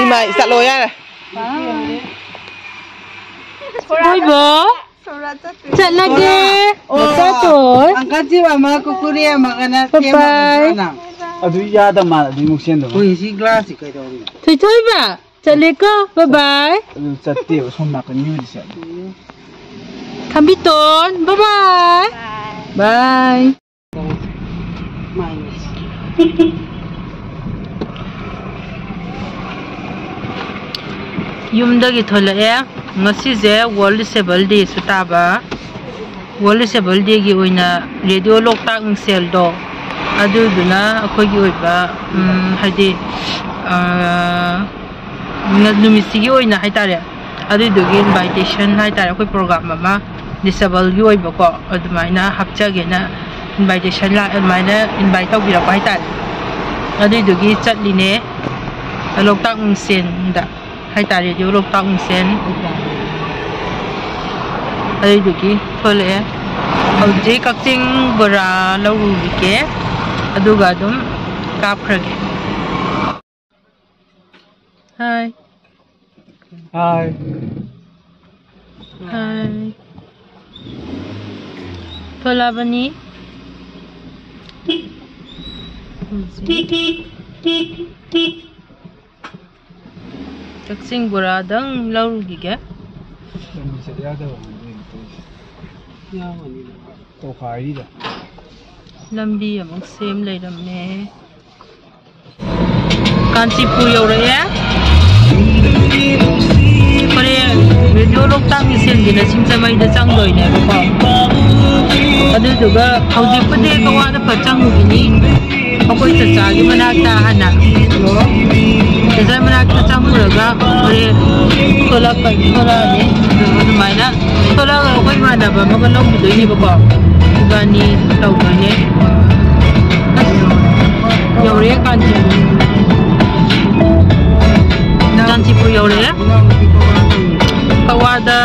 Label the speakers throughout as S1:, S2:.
S1: Ima salo ya.
S2: Kaiba. Chat lagi. Betul.
S3: Angkat jiwa malah kukuria makanan
S2: Bye.
S4: Adu ya da ma di muksen do.
S3: Oi si glass kai dori.
S2: Thôi ba. Chat leka. Bye bye.
S4: Adu chatte o son na kan ni sa.
S2: Kambiton. Bye bye. Bye.
S3: Minus.
S2: Yumdagi tholaya ngasi je World Disabled Day sutaba World Disabled Day gi oina radio loktak sel do adu duna akhoi gi oiba haidi numitse gi oina haitare adu dugi invitation haitare akhoi program ma disable gi oiba ko adumaina hapchage na invitation la maina invite tau bira haitare adu dugi chatline loktak sen da haitare di loktak sen adu dugi thole je kakching bora lauru bike aduga dum kaphrage hi
S4: Hi.
S2: hi thola bani kakching bora dang lauru bike
S4: Ni sa ya da wa ni.
S3: Ya mani.
S4: To khai da.
S2: lambi amuk sem leirame Kanchipur yauraya kore video loktak sen dina singsamai da changdoi ne ba adu duga hauji pade kawa da pachang gini akoi chacha gi manakta hana chacha manakta changuraga kore tola ka tola ne adu maina tola akoi mana ba maga long bidoi ni ba ko ibani tawdoi ne yauraya Kanchipur yauraya kawada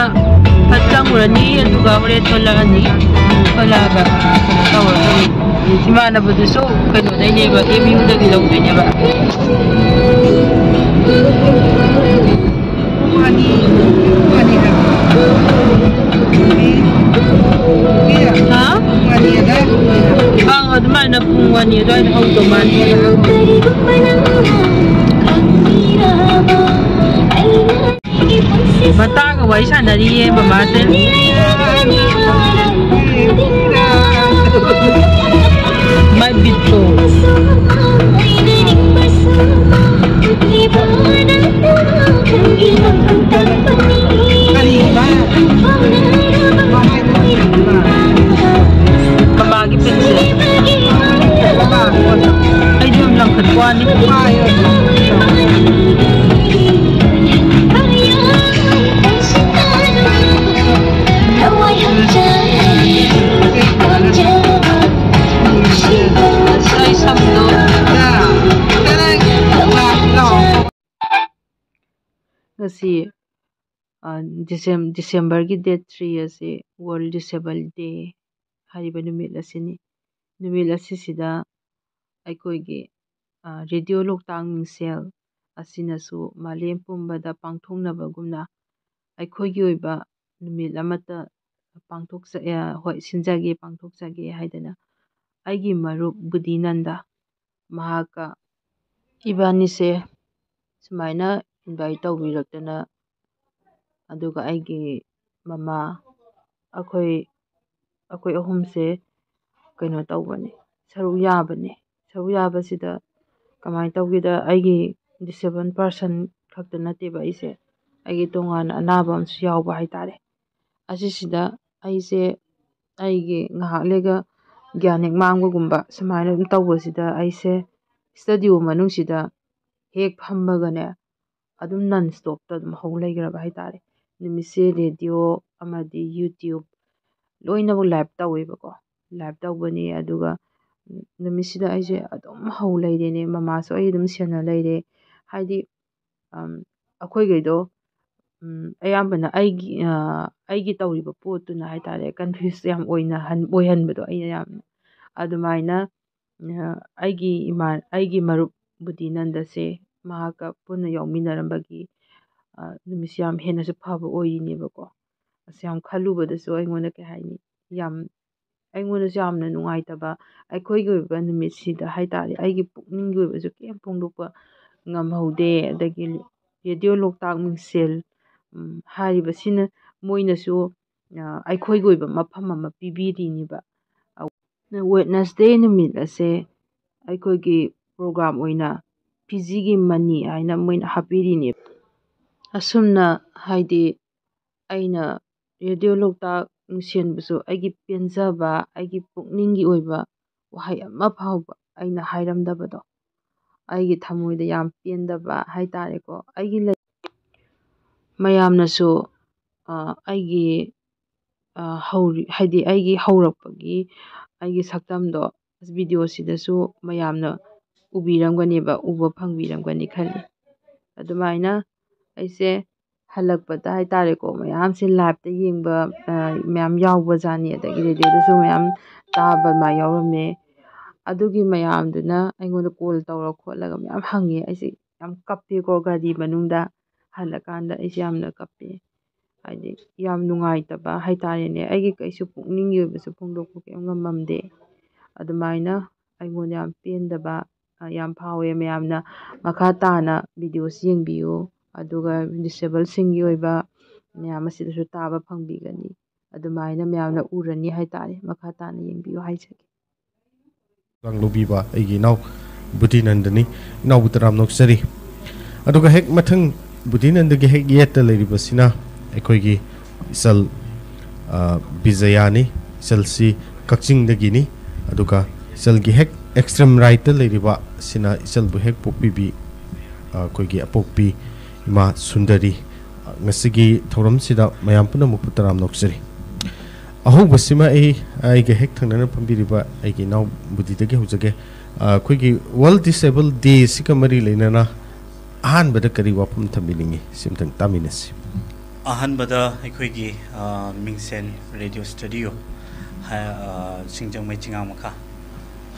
S2: pachang urani aduga ore thola ani phalaga tawrani imana budu so kaino dai ne ba emu da gi lawdoi ne ba
S3: Mani da.
S2: ha
S3: Mani da.
S2: ang admana pungwani dai haudo man mata ga wai sanari mama te mai bitto
S3: Kaiba.
S2: kabagi pinse ay dum lang katwani ay samdo ngasi December gi date 3 ase World Disabled Day hariba numit asini numit asisida aikoigi radio loktang sel asinasu malem pumbada pangthongnabagumna aikoigi oiba numit amata pangthoksa hoi sinjage pangthokjage haidana aigi marup budinanda mahaka ibani se sumaina invite tawbiraktana aduga aigi mama akoi ahum se kaino tawbani saru yabasida kamai tawgida aigi disabled person khakta nate ba ise aigi tongan anaba amsu yawba haitare asisida aise aigi ngahak lega gyanek mangbagumba sumaina dum tawbasida aise studio manungsida hek phambagane adum non stop ta dum hau leigraba haitare numitse radio amadi YouTube loinabo live taweba ko live tawbani aduga numisida aise adum hau leirene mama so ai dum sena leire haidi akoi gaido ayambana aigi tawriba potuna haitare confuse yam oina oihanbado aina yam adumaina ꯑꯩꯒꯤ ꯃꯔꯨꯞ ꯕꯨꯙꯤꯅꯟꯗꯁꯦ ꯃꯍꯥꯛꯀ ꯄꯨꯟꯅ ꯌꯥꯎꯃꯤꯟꯅꯔꯝꯕꯒꯤ ꯅꯨꯃꯤꯠꯁꯦ ꯌꯥꯝ ꯍꯦꯟꯅꯁꯨ ꯐꯕ ꯑꯣꯏꯔꯤꯅꯦꯕꯀꯣ ꯑꯁ ꯌꯥꯝ ꯈꯜꯂꯨꯕꯗꯁꯨ ꯑꯩꯉꯣꯟꯗ ꯀꯩ ꯍꯥꯏꯅꯤ ꯑꯩꯉꯣꯟꯗꯁꯨ ꯌꯥꯝꯅ ꯅꯨꯡꯉꯥꯏꯇꯕ ꯑꯩꯈꯣꯏꯒꯤ ꯑꯣꯏꯕ ꯅꯨꯃꯤꯠꯁꯤꯗ ꯍꯥꯏꯇꯥꯔꯦ ꯑꯩꯒꯤ ꯄꯨꯛꯅꯤꯡꯒꯤ ꯑꯣꯏꯕꯁꯨ ꯀꯩꯝ ꯐꯣꯡꯗꯣꯛꯄ ꯉꯝꯍꯧꯗꯦ ꯑꯗꯒꯤ ꯔꯦꯗꯤꯑꯣ ꯂꯣꯛꯇꯥꯛ ꯃꯤꯡꯁꯦꯜ ꯍꯥꯏꯔꯤꯕꯁꯤꯅ ꯃꯣꯏꯅꯁꯨ ꯑꯩꯈꯣꯏꯒꯤ ꯑꯣꯏꯕ ꯃꯐꯝ ꯑꯃ ꯄꯤꯕꯤꯔꯤꯅꯦꯕ ꯋꯦꯠꯅꯁꯗꯦ ꯅꯨꯃꯤꯠ ꯑꯁꯦ ꯑꯩꯈꯣꯏꯒꯤ ꯄ꯭ꯔꯣꯒ꯭ꯔꯥꯝ ꯑꯣꯏꯅ ꯐꯤꯖꯤꯒꯤ ꯃꯅꯤ ꯍꯥꯏꯅ ꯃꯣꯏꯅ ꯍꯥꯞꯄꯤꯔꯤꯅꯦꯕ ꯑꯁꯨꯝꯅ ꯍꯥꯏꯗꯤ ꯑꯩꯅ ꯔꯦꯗꯤꯑꯣ ꯂꯣꯛꯇꯥꯛ ꯃꯤꯡꯁꯦꯟꯕꯨꯁꯨ ꯑꯩꯒꯤ ꯄꯦꯟꯖꯕ ꯑꯩꯒꯤ ꯄꯨꯛꯅꯤꯡꯒꯤ ꯑꯣꯏꯕ ꯋꯥꯍꯩ ꯑꯃ ꯐꯥꯎꯕ ꯑꯩꯅ ꯍꯥꯏꯔꯝꯗꯕꯗꯣ ꯑꯩꯒꯤ ꯊꯃꯣꯏꯗ ꯌꯥꯝ ꯄꯦꯟꯗꯕ ꯍꯥꯏꯇꯥꯔꯦꯀꯣ ꯃꯌꯥꯝꯅꯁꯨ ꯑꯩꯒꯤ ꯍꯥꯏꯗꯤ ꯑꯩꯒꯤ ꯍꯧꯔꯛꯄꯒꯤ ꯑꯩꯒꯤ ꯁꯛꯇꯝꯗꯣ ꯚꯤꯗꯤꯑꯣꯁꯤꯗꯁꯨ ꯃꯌꯥꯝꯅ ꯎꯕꯤꯔꯝꯒꯅꯦꯕ ꯎꯕ ꯐꯪꯕꯤꯔꯝꯒꯅꯤ ꯈꯜꯂꯤ ꯑꯗꯨꯃꯥꯏꯅ ꯑꯩꯁꯦ ꯍꯜꯂꯛꯄꯗ ꯍꯥꯏꯇꯥꯔꯦꯀꯣ ꯃꯌꯥꯝꯁꯦ ꯂꯥꯏꯞꯇ ꯌꯦꯡꯕ ꯃꯌꯥꯝ ꯌꯥꯎꯕꯖꯥꯠꯅꯤ ꯑꯗꯒꯤ ꯔꯦꯗꯤꯑꯣꯗꯁꯨ ꯃꯌꯥꯝ ꯇꯥꯕ ꯑꯗꯨꯃꯥꯏꯅ ꯌꯥꯎꯔꯝꯃꯦ ꯑꯗꯨꯒꯤ ꯃꯌꯥꯝꯗꯨꯅ ꯑꯩꯉꯣꯟꯗ ꯀꯣꯜ ꯇꯧꯔ ꯈꯣꯠꯂꯒ ꯃꯌꯥꯝ ꯍꯪꯉꯦ ꯑꯩꯁꯦ ꯌꯥꯝ ꯀꯞꯄꯦꯀꯣ ꯒꯥꯔꯤ ꯃꯅꯨꯡꯗ ꯍꯜꯂꯀꯥꯟꯗ ꯑꯩꯁꯦ ꯌꯥꯝꯅ ꯀꯞꯄꯦ ꯍꯥꯏꯗꯤ ꯌꯥꯝ ꯅꯨꯡꯉꯥꯏꯇꯕ ꯍꯥꯏꯇꯥꯔꯦꯅꯦ ꯑꯩꯒꯤ ꯀꯩꯁꯨ ꯄꯨꯛꯅꯤꯡꯒꯤ ꯑꯣꯏꯕꯁꯨ ꯐꯣꯡꯗꯣꯛꯄ ꯀꯩꯝ ꯉꯝꯃꯝꯗꯦ ꯑꯗꯨꯃꯥꯏꯅ ꯑꯩꯉꯣꯟꯗ ꯌꯥꯝ ꯄꯦꯟꯗꯕ ꯌꯥꯝ ꯐꯥꯎꯋꯦ ꯃꯌꯥꯝꯅ ꯃꯈꯥ ꯇꯥꯅ ꯚꯤꯗꯤꯑꯣꯁꯤ ꯌꯦꯡꯕꯤꯌꯨ ꯑꯗꯨꯒ ꯗꯤꯁꯦꯕꯜꯁꯤꯡꯒꯤ ꯑꯣꯏꯕ ꯃꯌꯥꯝ ꯑꯁꯤꯗꯁꯨ ꯇꯥꯕ ꯐꯪꯕꯤꯒꯅꯤ ꯑꯗꯨꯃꯥꯏꯅ ꯃꯌꯥꯝꯅ ꯎꯔꯅꯤ ꯍꯥꯏꯇꯥꯔꯦ ꯃꯈꯥ ꯇꯥꯅ ꯌꯦꯡꯕꯤꯌꯨ ꯍꯥꯏꯖꯒꯦ
S5: ꯂꯧꯕꯤꯕ ꯑꯩꯒꯤ ꯏꯅꯥꯎ ꯕꯨꯙꯤꯅꯟꯗꯅꯤ ꯏꯅꯥꯎꯕꯨ ꯇꯔꯥꯝ ꯅꯣꯛꯆꯔꯤ ꯑꯗꯨꯒ ꯍꯦꯛ ꯃꯊꯪ ꯕꯨꯙꯤꯅꯟꯗꯒꯤ ꯍꯦꯛ ꯌꯦꯠꯇ ꯂꯩꯔꯤꯕꯁꯤꯅ ꯑꯩꯈꯣꯏꯒꯤ ꯏꯆꯜ ꯕꯤꯖꯌꯥꯅꯤ ꯏꯆꯜꯁꯤ ꯀꯛꯆꯤꯡꯗꯒꯤꯅꯤ ꯑꯗꯨꯒ ꯏꯆꯜꯒꯤ ꯍꯦꯛ ꯑꯦꯛꯁꯇ꯭ꯔꯤꯝ ꯔꯥꯏꯠꯇ ꯂꯩꯔꯤꯕ ꯑꯁꯤꯅ ꯏꯆꯜꯕꯨ ꯍꯦꯛ ꯄꯣꯛꯄꯤꯕꯤ ꯑꯩꯈꯣꯏꯒꯤ ꯑꯄꯣꯛꯄꯤ ꯏꯃꯥ ꯁꯨꯟꯗꯔꯤ ꯉꯁꯤꯒꯤ ꯊꯧꯔꯝꯁꯤꯗ ꯃꯌꯥꯝ ꯄꯨꯝꯅꯃꯛꯄꯨ ꯇꯔꯥꯝ ꯅꯣꯛꯆꯔꯤ ꯑꯍꯧꯕꯁꯤꯃ ꯑꯩꯒ ꯍꯦꯛ ꯊꯪꯅꯅ ꯐꯝꯕꯤꯔꯤꯕ ꯑꯩꯒꯤ ꯏꯅꯥꯎ ꯕꯨꯙꯤꯗꯒꯤ ꯍꯧꯖꯒꯦ ꯑꯩꯈꯣꯏꯒꯤ ꯋꯥꯔꯜ ꯗꯤꯁꯦꯕꯜ ꯗꯦꯁꯤꯒ ꯃꯔꯤ ꯂꯩꯅꯅ ꯑꯍꯥꯟꯕꯗ ꯀꯔꯤ ꯋꯥꯐꯝ ꯊꯝꯕꯤꯅꯤꯡꯉꯤ ꯁꯤꯝꯇꯪ ꯇꯥꯃꯤꯟꯅꯁꯤ
S6: ꯑꯍꯥꯟꯕꯗ ꯑꯩꯈꯣꯏꯒꯤ ꯃꯤꯡꯁꯦꯟ ꯔꯦꯗꯤꯑꯣ ꯁ꯭ꯇꯨꯗꯤꯑꯣ ꯁꯤꯡꯖꯃꯩ ꯆꯤꯉꯥꯃꯈꯥ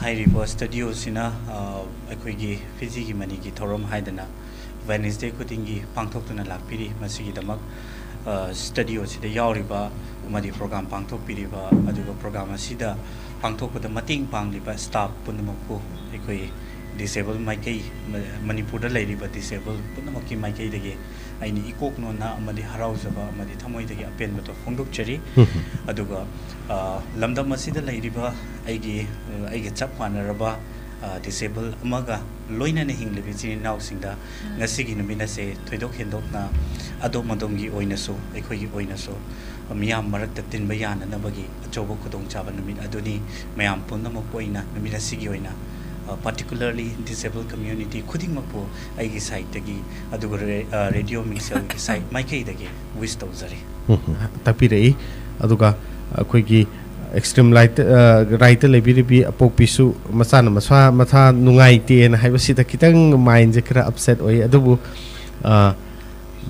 S6: ꯍꯥꯏꯔꯤꯕ ꯁ꯭ꯇꯨꯗꯤꯑꯣꯁꯤꯅ ꯑꯩꯈꯣꯏꯒꯤ ꯐꯤꯖꯤꯒꯤ ꯃꯅꯤꯒꯤ ꯊꯧꯔꯝ ꯍꯥꯏꯗꯅ ꯋꯦꯗꯅꯁꯗꯦ ꯈꯨꯗꯤꯡꯒꯤ ꯄꯥꯡꯊꯣꯛꯇꯨꯅ ꯂꯥꯛꯄꯤꯔꯤ ꯃꯁꯤꯒꯤꯗꯃꯛ ꯁ꯭ꯇꯨꯗꯤꯑꯣꯁꯤꯗ ꯌꯥꯎꯔꯤꯕ ꯑꯃꯗꯤ ꯄ꯭ꯔꯣꯒ꯭ꯔꯥꯝ ꯄꯥꯡꯊꯣꯛꯄꯤꯔꯤꯕ ꯑꯗꯨꯒ ꯄ꯭ꯔꯣꯒ꯭ꯔꯥꯝ ꯑꯁꯤꯗ ꯄꯥꯡꯊꯣꯛꯄꯗ ꯃꯇꯦꯡ ꯄꯥꯡꯂꯤꯕ ꯁ꯭ꯇꯥꯐ ꯄꯨꯝꯅꯃꯛꯄꯨ ꯑꯩꯈꯣꯏ ꯗꯤꯁꯦꯕꯜ ꯃꯥꯏꯀꯩ ꯃꯅꯤꯄꯨꯔꯗ ꯂꯩꯔꯤꯕ ꯗꯤꯁꯦꯕꯜ ꯄꯨꯝꯅꯃꯛꯀꯤ ꯃꯥꯏꯀꯩꯗꯒꯤ ꯑꯩꯅ ꯏꯀꯣꯛꯅꯣꯟꯅ ꯑꯃꯗꯤ ꯍꯔꯥꯎꯖꯕ ꯑꯃꯗꯤ ꯊꯃꯣꯏꯗꯒꯤ ꯑꯄꯦꯟꯕꯗꯣ ꯐꯣꯡꯗꯣꯛꯆꯔꯤ ꯑꯗꯨꯒ ꯂꯝꯗꯝ ꯑꯁꯤꯗ ꯂꯩꯔꯤꯕ ꯑꯩꯒ ꯆꯞ ꯃꯥꯟꯅꯔꯕ ꯗꯤꯁꯦꯕꯜ ꯑꯃꯒ ꯂꯣꯏꯅꯅ ꯍꯤꯡꯂꯤꯕ ꯏꯆꯤꯟ ꯏꯅꯥꯎꯁꯤꯡꯗ ꯉꯁꯤꯒꯤ ꯅꯨꯃꯤꯠ ꯑꯁꯦ ꯊꯣꯏꯗꯣꯛ ꯍꯦꯟꯗꯣꯛꯅ ꯑꯗꯣꯝ ꯑꯗꯣꯝꯒꯤ ꯑꯣꯏꯅꯁꯨ ꯑꯩꯈꯣꯏꯒꯤ ꯑꯣꯏꯅꯁꯨ ꯃꯤꯌꯥꯝ ꯃꯔꯛꯇ ꯇꯤꯟꯕ ꯌꯥꯅꯅꯕꯒꯤ ꯑꯆꯧꯕ ꯈꯨꯗꯣꯡꯆꯥꯕ ꯅꯨꯃꯤꯠ ꯑꯗꯨꯅꯤ ꯃꯌꯥꯝ ꯄꯨꯝꯅꯃꯛꯄꯨ ꯑꯣꯏꯅ ꯅꯨꯃꯤꯠ ꯑꯁꯤꯒꯤ ꯑꯣꯏꯅ particularly disabled community khudingmakpu aigi side dagi aduga radio mixel gi side maikai wish tawjari
S5: tapirei aduga akoigi extreme right lebiribi apokpisu masana matha nungaite na haibasida kitang mind je kra upset oi adubu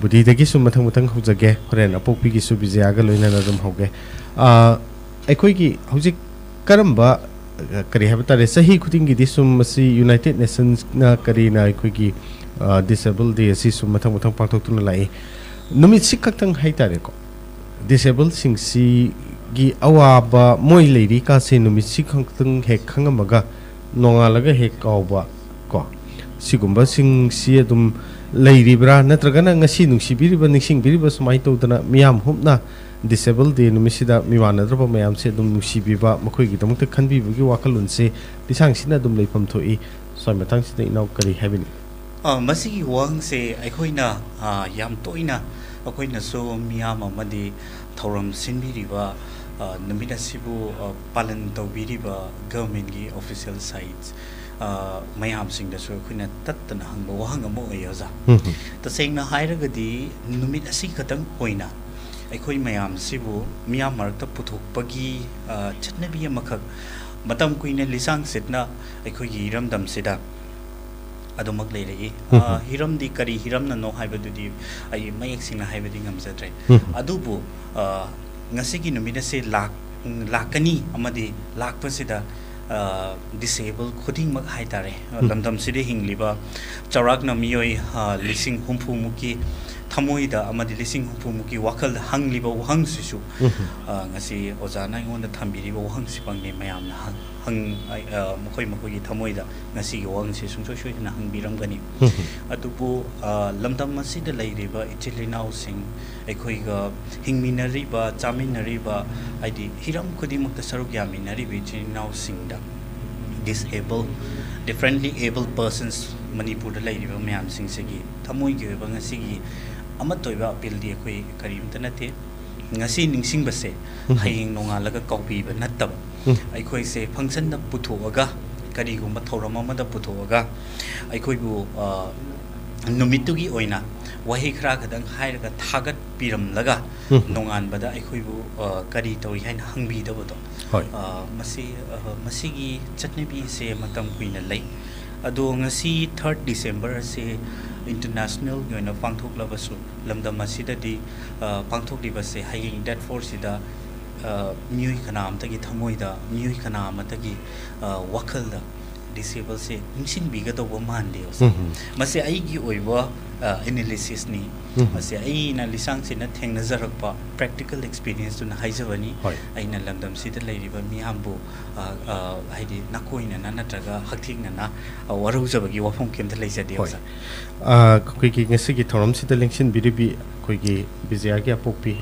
S5: budi dagi su mathang hojage horen apokpi gi su bijaga loina na dum hoge akoigi hojik karamba kari habitare sahi khuding gi sum masi United Nations na kari na akoigi disabled day si sum mathang pangthok tuna lai numit sikktang haitare ko disabled sing si gi awaba moi leiri ka se numit sikktang he khangamaga nongalaga he kawba ko sigumba sing si adum leiribra natragana ngasi nungsibiriba ningsingbiriba sumai tawdana miyam humna disabled day numisida miwanadrba mayam se dum nusibiba makoi gi damukta khanbibagi wakalunse disang sina dum leifam thoi soi matang sida inaw kari habini
S6: masigi wang se aikoina yam toina akoina so miyam amadi thoram sinbiriba numida sibu palan tawbiriba government gi official sites mayam sing da so akoina tattana hangba wahang amo ayoza tasengna hairagadi numit asi khatang oina ꯑꯩꯈꯣꯏ ꯃꯌꯥꯝꯁꯤꯕꯨ ꯃꯤꯌꯥꯝ ꯃꯔꯛꯇ ꯄꯨꯊꯣꯛꯄꯒꯤ ꯆꯠꯅꯕꯤ ꯑꯃꯈꯛ ꯃꯇꯝ ꯀꯨꯏꯅ ꯂꯤꯁꯥꯡ ꯁꯤꯠꯅ ꯑꯩꯈꯣꯏꯒꯤ ꯍꯤꯔꯝꯗꯝꯁꯤꯗ ꯑꯗꯨꯃꯛ ꯂꯩꯔꯛꯏ ꯍꯤꯔꯝꯗꯤ ꯀꯔꯤ ꯍꯤꯔꯝꯅꯅꯣ ꯍꯥꯏꯕꯗꯨꯗꯤ ꯑꯩ ꯃꯌꯦꯛ ꯁꯦꯡꯅ ꯍꯥꯏꯕꯗꯤ ꯉꯝꯖꯗ꯭ꯔꯦ ꯑꯗꯨꯕꯨ ꯉꯁꯤꯒꯤ ꯅꯨꯃꯤꯠ ꯑꯁꯤ ꯂꯥꯛꯀꯅꯤ ꯑꯃꯗꯤ ꯂꯥꯛꯄꯁꯤꯗ disabled khuding mag hai tare lamdam sidi hingliba charak na miyoi lising humpu muki thamoi da amadi lising humpu muki wakal hangliba wahang sisu ngasi ojana ngonda thambiriba wahang sipangni mayam na hang mokoi mokoi thamoi da ngasi gi wahang si sungchoi shoi na hangbiram gani atupu lamdam masida leiriba ichilinau sing ekhoi ga hingminari ba chaminari ba aidi hiram khudi mukta saruk yaminari bi ichilinau sing da disabled differently able persons manipur da leiriba mayam sing segi thamoi gi ba ngasi gi amatoiba appeal di ekhoi karimta nate ngasi ningsing base haying nongalaga kaubi ba natab ekhoi se function da puthoga kari gumba thorama ma da puthoga ekhoi bu numitugi oina wahi khra kadang hairaga thagat piram laga nongan bada ekhoi bu kari tori hain hangbi da bodo masi gi chutney bi se matam kuina lei ado ngasi 3rd December se international yoina pangthok labasu lamdam asida di pangthok di base haying that force da mui kanam tagi thamoi da mui kanam tagi wakal da disable se ningsin biga do man de mase ai gi oiwa analysis ni mase ai na lisang se na thengna jarakpa practical experience tuna haijawani ai na lamdam sida leiriba miambu haidi nakoina na natraga hakthing na warujabagi wafom kemda leijade osa
S5: koi ki ngasi gi thorom sida lengsin biribi koi gi bizya gi apokpi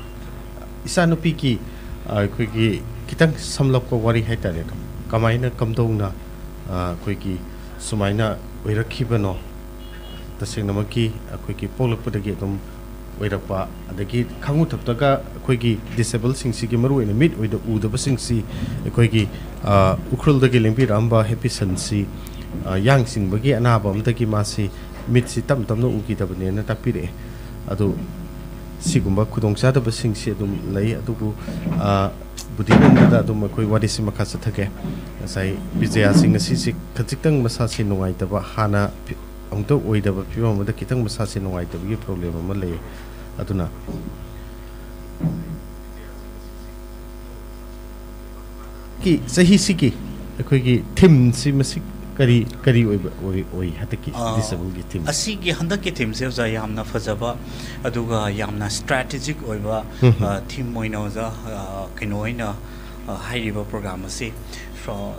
S5: isanupi ki koi gi kitang samlap ko wari hai tare kamaina kamdongna koi gi sumaina oirakibano taseng namaki koi gi polakpudagi dum oirakpa adagi khangu thaptaga koi gi disabled sing si gi maru ina mid oida udaba sing si koi gi ukrul dagi lengbi ramba happy sansi yang sing bagi anaba amdagi masi mid si tam tam no uki tabane na takpire adu sigumba khudong chadaba sing si adum lei adubu budinam da adum koi wadi si makha sathake sai bijaya sing si si khajitang masa si nungai taba hana amto oidaba piwa mada kitang masa si nungai taba gi problem ma lei aduna ki sahi siki koi gi thim si masik kari oi hataki disable gi thim
S6: asi gi handa ki thim se za yamna fajaba aduga yamna strategic oiba thim moino za kinoina hairiba program ase from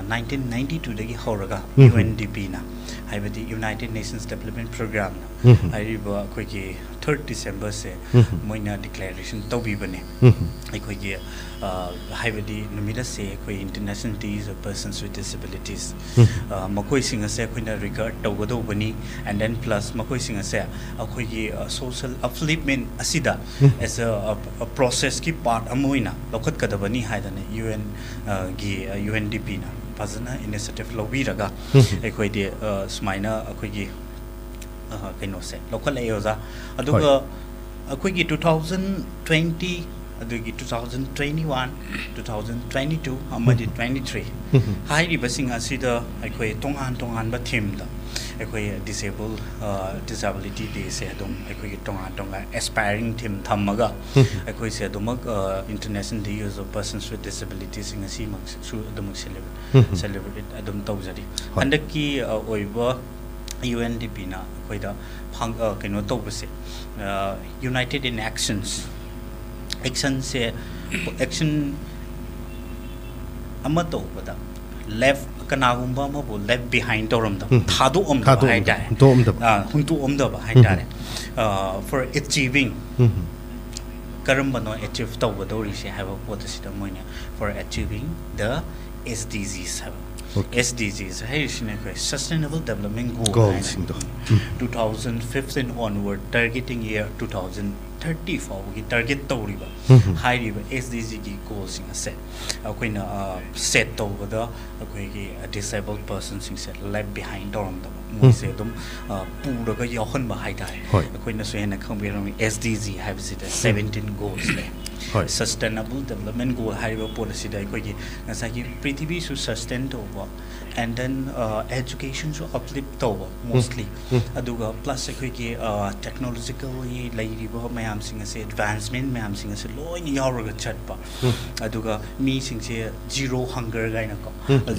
S6: 1992 dagi horaga UNDP na haibadi United Nations Development Program hairiba koi gi 3rd December se moina declaration tobi bane koi gi haibadi numida se koi international days of persons with disabilities makoi singa se koi na regard tawgado bani and then plus makoi singa se koi gi social upliftment asida as a process ki part amoina lokhat kadabani haidane UN gi UNDP na fazana initiative lobiraga koi de smaina koi gi kaino se local ayoza aduga koi gi 2020 adugi 2021 2022 amadi 23 hairi basing asida akoi tongan ba theme da akoi disability day se adum akoi tongan aspiring theme thamaga akoi se adum international day of persons with disabilities in asi mak su adum celebrate adum tawjari andaki oiba UNDP na koi da phang kaino tawbase united in actions action se action amato bada left kanagumba ma bo left behind toram da thadu om da hai dai huntu om da hai dai for achieving karamba no achieve to bo dori se have what is the moina for achieving the SDGs have SDGs sustainable development goals 2015 onward targeting year 2030 for target tawriba hairiba SDG gi goals in set akoina set tawbada akoi disabled persons in set left behind dorum da moise dum puraga yohon ba haidai akoina so hena khangbiram SDG have it 17 goals le sustainable development goal hariba policy da koi gi nasa gi prithvi su sustain to and then education so uplift to mostly aduga plus koi gi technologically lairiba mayam sing ase advancement mayam sing ase loin yauraga chatpa aduga mi sing se zero hunger gaina ko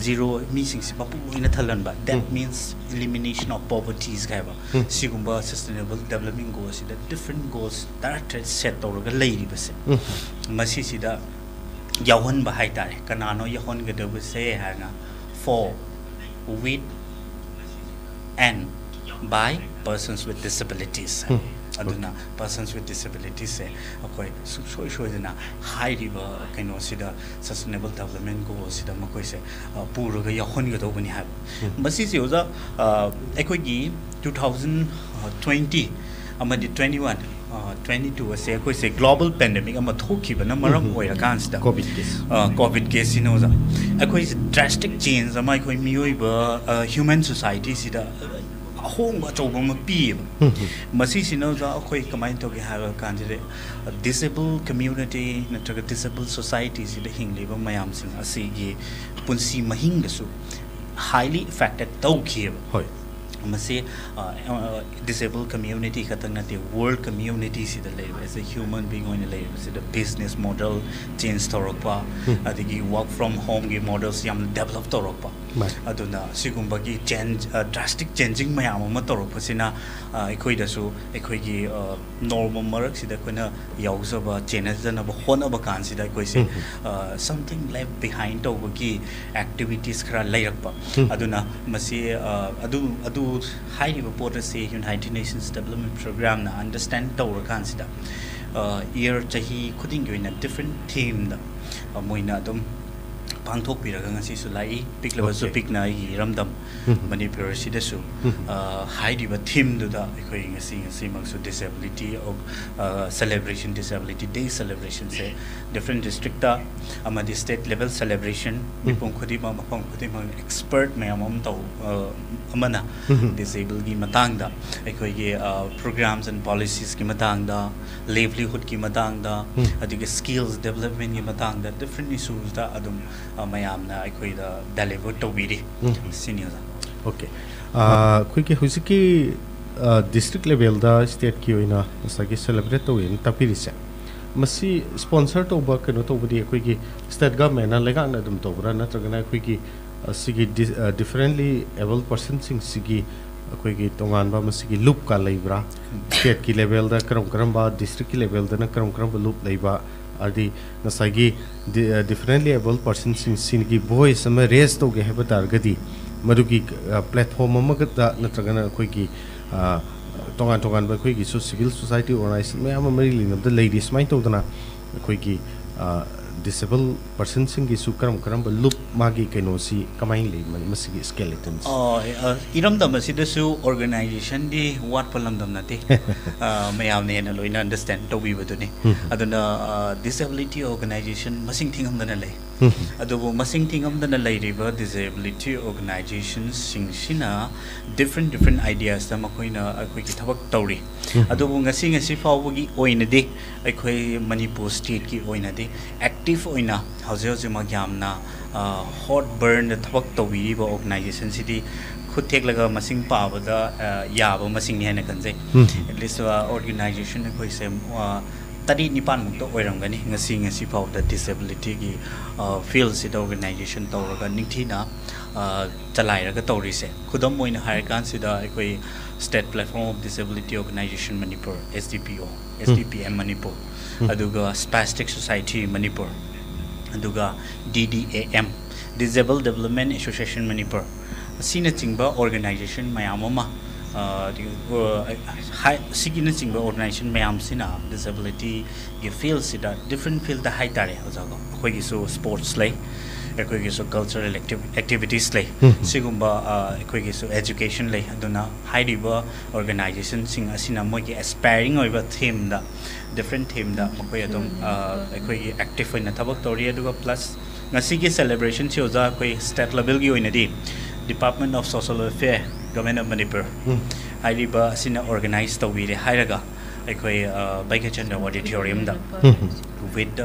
S6: zero mi sing se bapu loina thalan ba that means elimination of poverty is kaiba sigumba sustainable development goals the different goals that set tawraga lairiba se masi sida yawan ba hai tare kanano yawan ga de se hana for with and by persons with disabilities aduna persons with disabilities se akoi soi dina high riba kaino sida sustainable development goals sida makoi se puraga yawan ga do bani ha masi si oza ekoi gi 2020 amadi 21 22 ase koi se global pandemic ama thoki bana maram oira kansida covid case ino za koi drastic change ama koi mioi ba human society sida hong ba choba ma pi masi sino za koi kamai to ge ha kanjire disabled community natraga disabled society sida hingli ba mayam sing asi gi punsi mahing da su highly affected tawki hoi masi disabled community katang the world community si the as a human being on the business model change torokpa adigi work from home gi models yam develop torokpa aduna sigumba gi change drastic changing mayam ma torokpa sina ekoi da su ekoi gi normal marak si da kona yausaba change na ba hona ba kan si da ekoi se something left behind to gi activities khara layakpa aduna masi adu high report say United Nations Development Program na understand tawra kansida year chahi khuding in a different theme da moina dum pangthok piraga ngasi su lai piklaba su pikna yi ramdam manipur sida su high riba theme du da ekoi ngasi mak su disability of celebration disability day celebration se different district da amadi state level celebration mipong khudi ma mapong khudi ma expert mayamam taw amana disabled gi matang da ekoi ge programs and policies ki matang da livelihood ki matang da adige skills development ki matang da different issues da adum mayam na ekoi da deliver to biri senior
S5: okay koi ke husiki district level da state ki oina asagi celebrate to in tapirise masi sponsor to ba kano to budi ekoi ki state government na lega na dum to bra na tragana ekoi ki sigi differently able person sing sigi koi ki tongan ba masigi loop ka leibra state ki level da karam ba district ki level da na karam ba loop leiba adi nasagi differently able person sing ki voice ama raise to ge heba targadi madugi platform ama da na tragana koi ki tongan ba koi ki civil society organization me ama mari lin of the ladies mind to dana koi ki disabled person sing gi su karam ba loop magi kaino si kamai le masigi skeletons
S6: iram da masida su organization di what palam dam nate mayam ne na loina understand to bi baduni aduna disability organization masing thingam dana le adubu masing thingam dana le riba disability organizations sing sina different ideas da makoina akoi ki thabak tawri adubu ngasi fawgi oina de akoi manipur state ki oina de active oina hauze ma gyamna hot burn the thabak tawiriba organization city khud thek laga masing pabada yaba masing ni hena kanjai at least organization koi se tadi nipan muk to oiramgani ngasi pau the disability gi field sit organization tawraga ningthina chalai raga tawri se khudam moina hire kan sida koi state platform of disability organization manipur SDPM manipur aduga spastic society manipur aduga DDAM disabled development association manipur sina chingba organization mayamama sigina chingba organization mayam sina disability ge field sida different field da high tare ajago koi gi so sports lay koi gi so cultural activities lay sigumba koi gi so education lay aduna high river organization sing asina moi gi aspiring oiba theme da different theme da makoi adum koi gi active oina thabak tori aduga plus ngasi gi celebration si oja koi state level gi oina di Department of Social Welfare Government of Manipur hiriba asina organize tawire hairaga ꯑꯩꯈꯣꯏ ꯕꯩꯒꯆꯟꯗ꯭ꯔ ꯑꯣꯗꯤꯇꯣꯔꯤꯌꯝꯗ with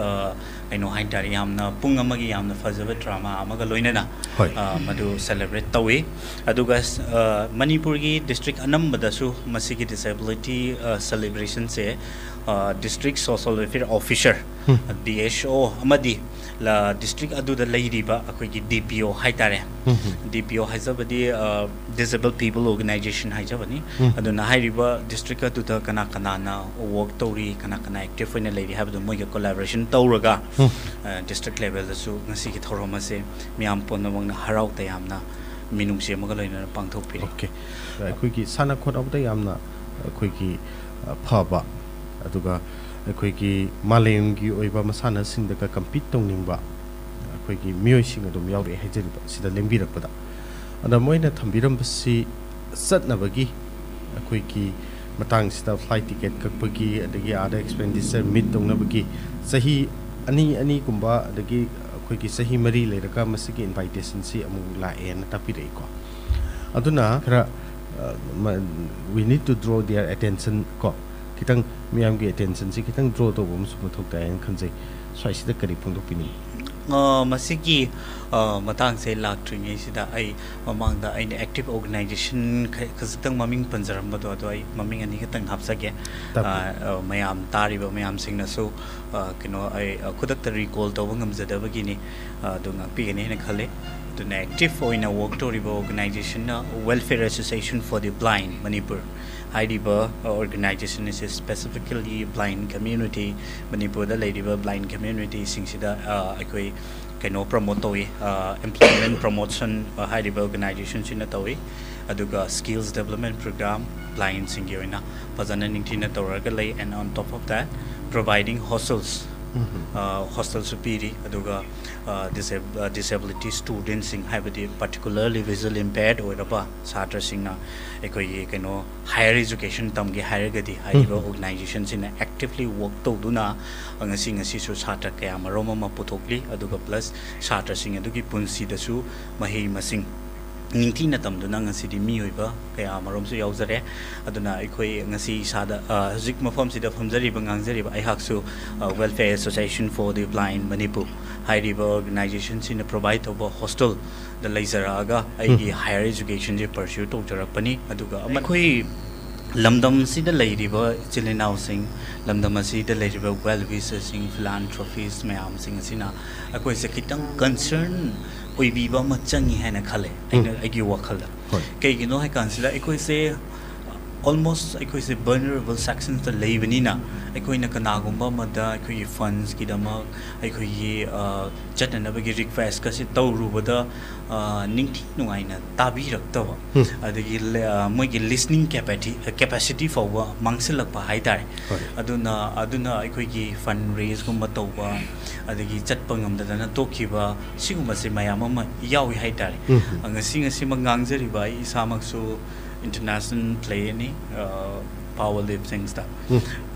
S6: ꯀꯩꯅꯣ ꯍꯥꯏꯇꯥꯔꯦ ꯌꯥꯝꯅ ꯄꯨꯡ ꯑꯃꯒꯤ ꯌꯥꯝꯅ ꯐꯖꯕ drama ꯑꯃꯒ ꯂꯣꯏꯅꯅ ꯃꯗꯨ ꯁꯦꯂꯦꯕ꯭ꯔꯦꯠ ꯇꯧꯏ ꯑꯗꯨꯒ ꯃꯅꯤꯄꯨꯔꯒꯤ ꯗꯤꯁꯇ꯭ꯔꯤꯛ ꯑꯅꯝꯕꯗꯁꯨ ꯃꯁꯤꯒꯤ ꯗꯤꯁꯦꯕꯤꯂꯤꯇꯤ ꯁꯦꯂꯦꯕ꯭ꯔꯦꯁꯟꯁꯦ district social welfare officer DSO ꯑꯃꯗꯤ district aduda leiriba akoigi DPO haitare DPO haijabadi disabled people organization haijabani aduna hairiba district aduda kana kana na work tori kana kana active oina leiri habadu moiga collaboration tawraga district level da su ngasi ki thoroma se miam ponamangna harau ta yamna minungse amaga loina pangthok piri
S5: okay akoigi sana khot abda yamna akoigi phaba aduga akoigi malemgi oiba masana singda ka compete tongningba akoigi mioi sing adum yauri haijariba sida lengbirakpada ada moina thambiram basi satnabagi akoigi matang sida flight ticket kakpagi adagi ada expenditure meet tongnabagi sahi ani kumba adagi akoigi sahi mari leiraka masigi invitation si amu la en tapirei ko aduna kra we need to draw their attention ko kitang miyamgi attention si kitang draw to bum su thok ta en khanjai swai sida kari phongdok pini
S6: masigi matang se laktringi sida ai mamangda ai active organization khazitang maming panjaram bado do ai maming ani kitang hapsage mayam tariba mayam singna so kino ai khudak ta recall to ngamjada bagini dunga pigani ne khale tuna active oina work toriba organization na welfare association for the blind Manipur hairiba organization is specifically blind community Manipur da ladiba blind community singsida akoi kaino promote towi employment promotion hairiba organization sina towi aduga skills development program blind singi oina fazana ningtina toraga lay and on top of that providing hostels hostel supiri aduga disability students sing habadi particularly visually impaired oiraba satra singna ekoi keno higher education tamge higher gadi higher organization sina actively work toduna ngasi su satra kaya maroma ma puthokli aduga plus satra sing adugi punsi dasu mahi masing ningti na tamduna ngasi di mi oiba kaya marom su yauzare aduna ekoi ngasi sada zik mafam sida famjari bangangjari ba aihak su welfare association for the blind Manipur hairiba organization sina provide over hostel the laizaraga aigi higher education je pursue to jarakpani aduga amakoi lamdam sida leiriba chilinau sing lamdam sida leiriba well wishes sing philanthropies mayam sing sina akoi se kitang concern oibiba ma changi hana khale aina agi wakhala kai gino hai kansila ekoi se almost ekoi se vulnerable sections the leibani na ekoi na kana gumba mada ekoi funds ki dama ekoi chatna bagi request ka se tawrubada ningthi nuaina tabi raktawa adagi moi gi listening capacity for mangsilakpa haidare aduna ekoi gi fund raise gumba tawba adagi chatpa ngamdana tokhiba siguma se mayam ama yawi haidare ngasi mangangjariba isamaksu international play any power lip things da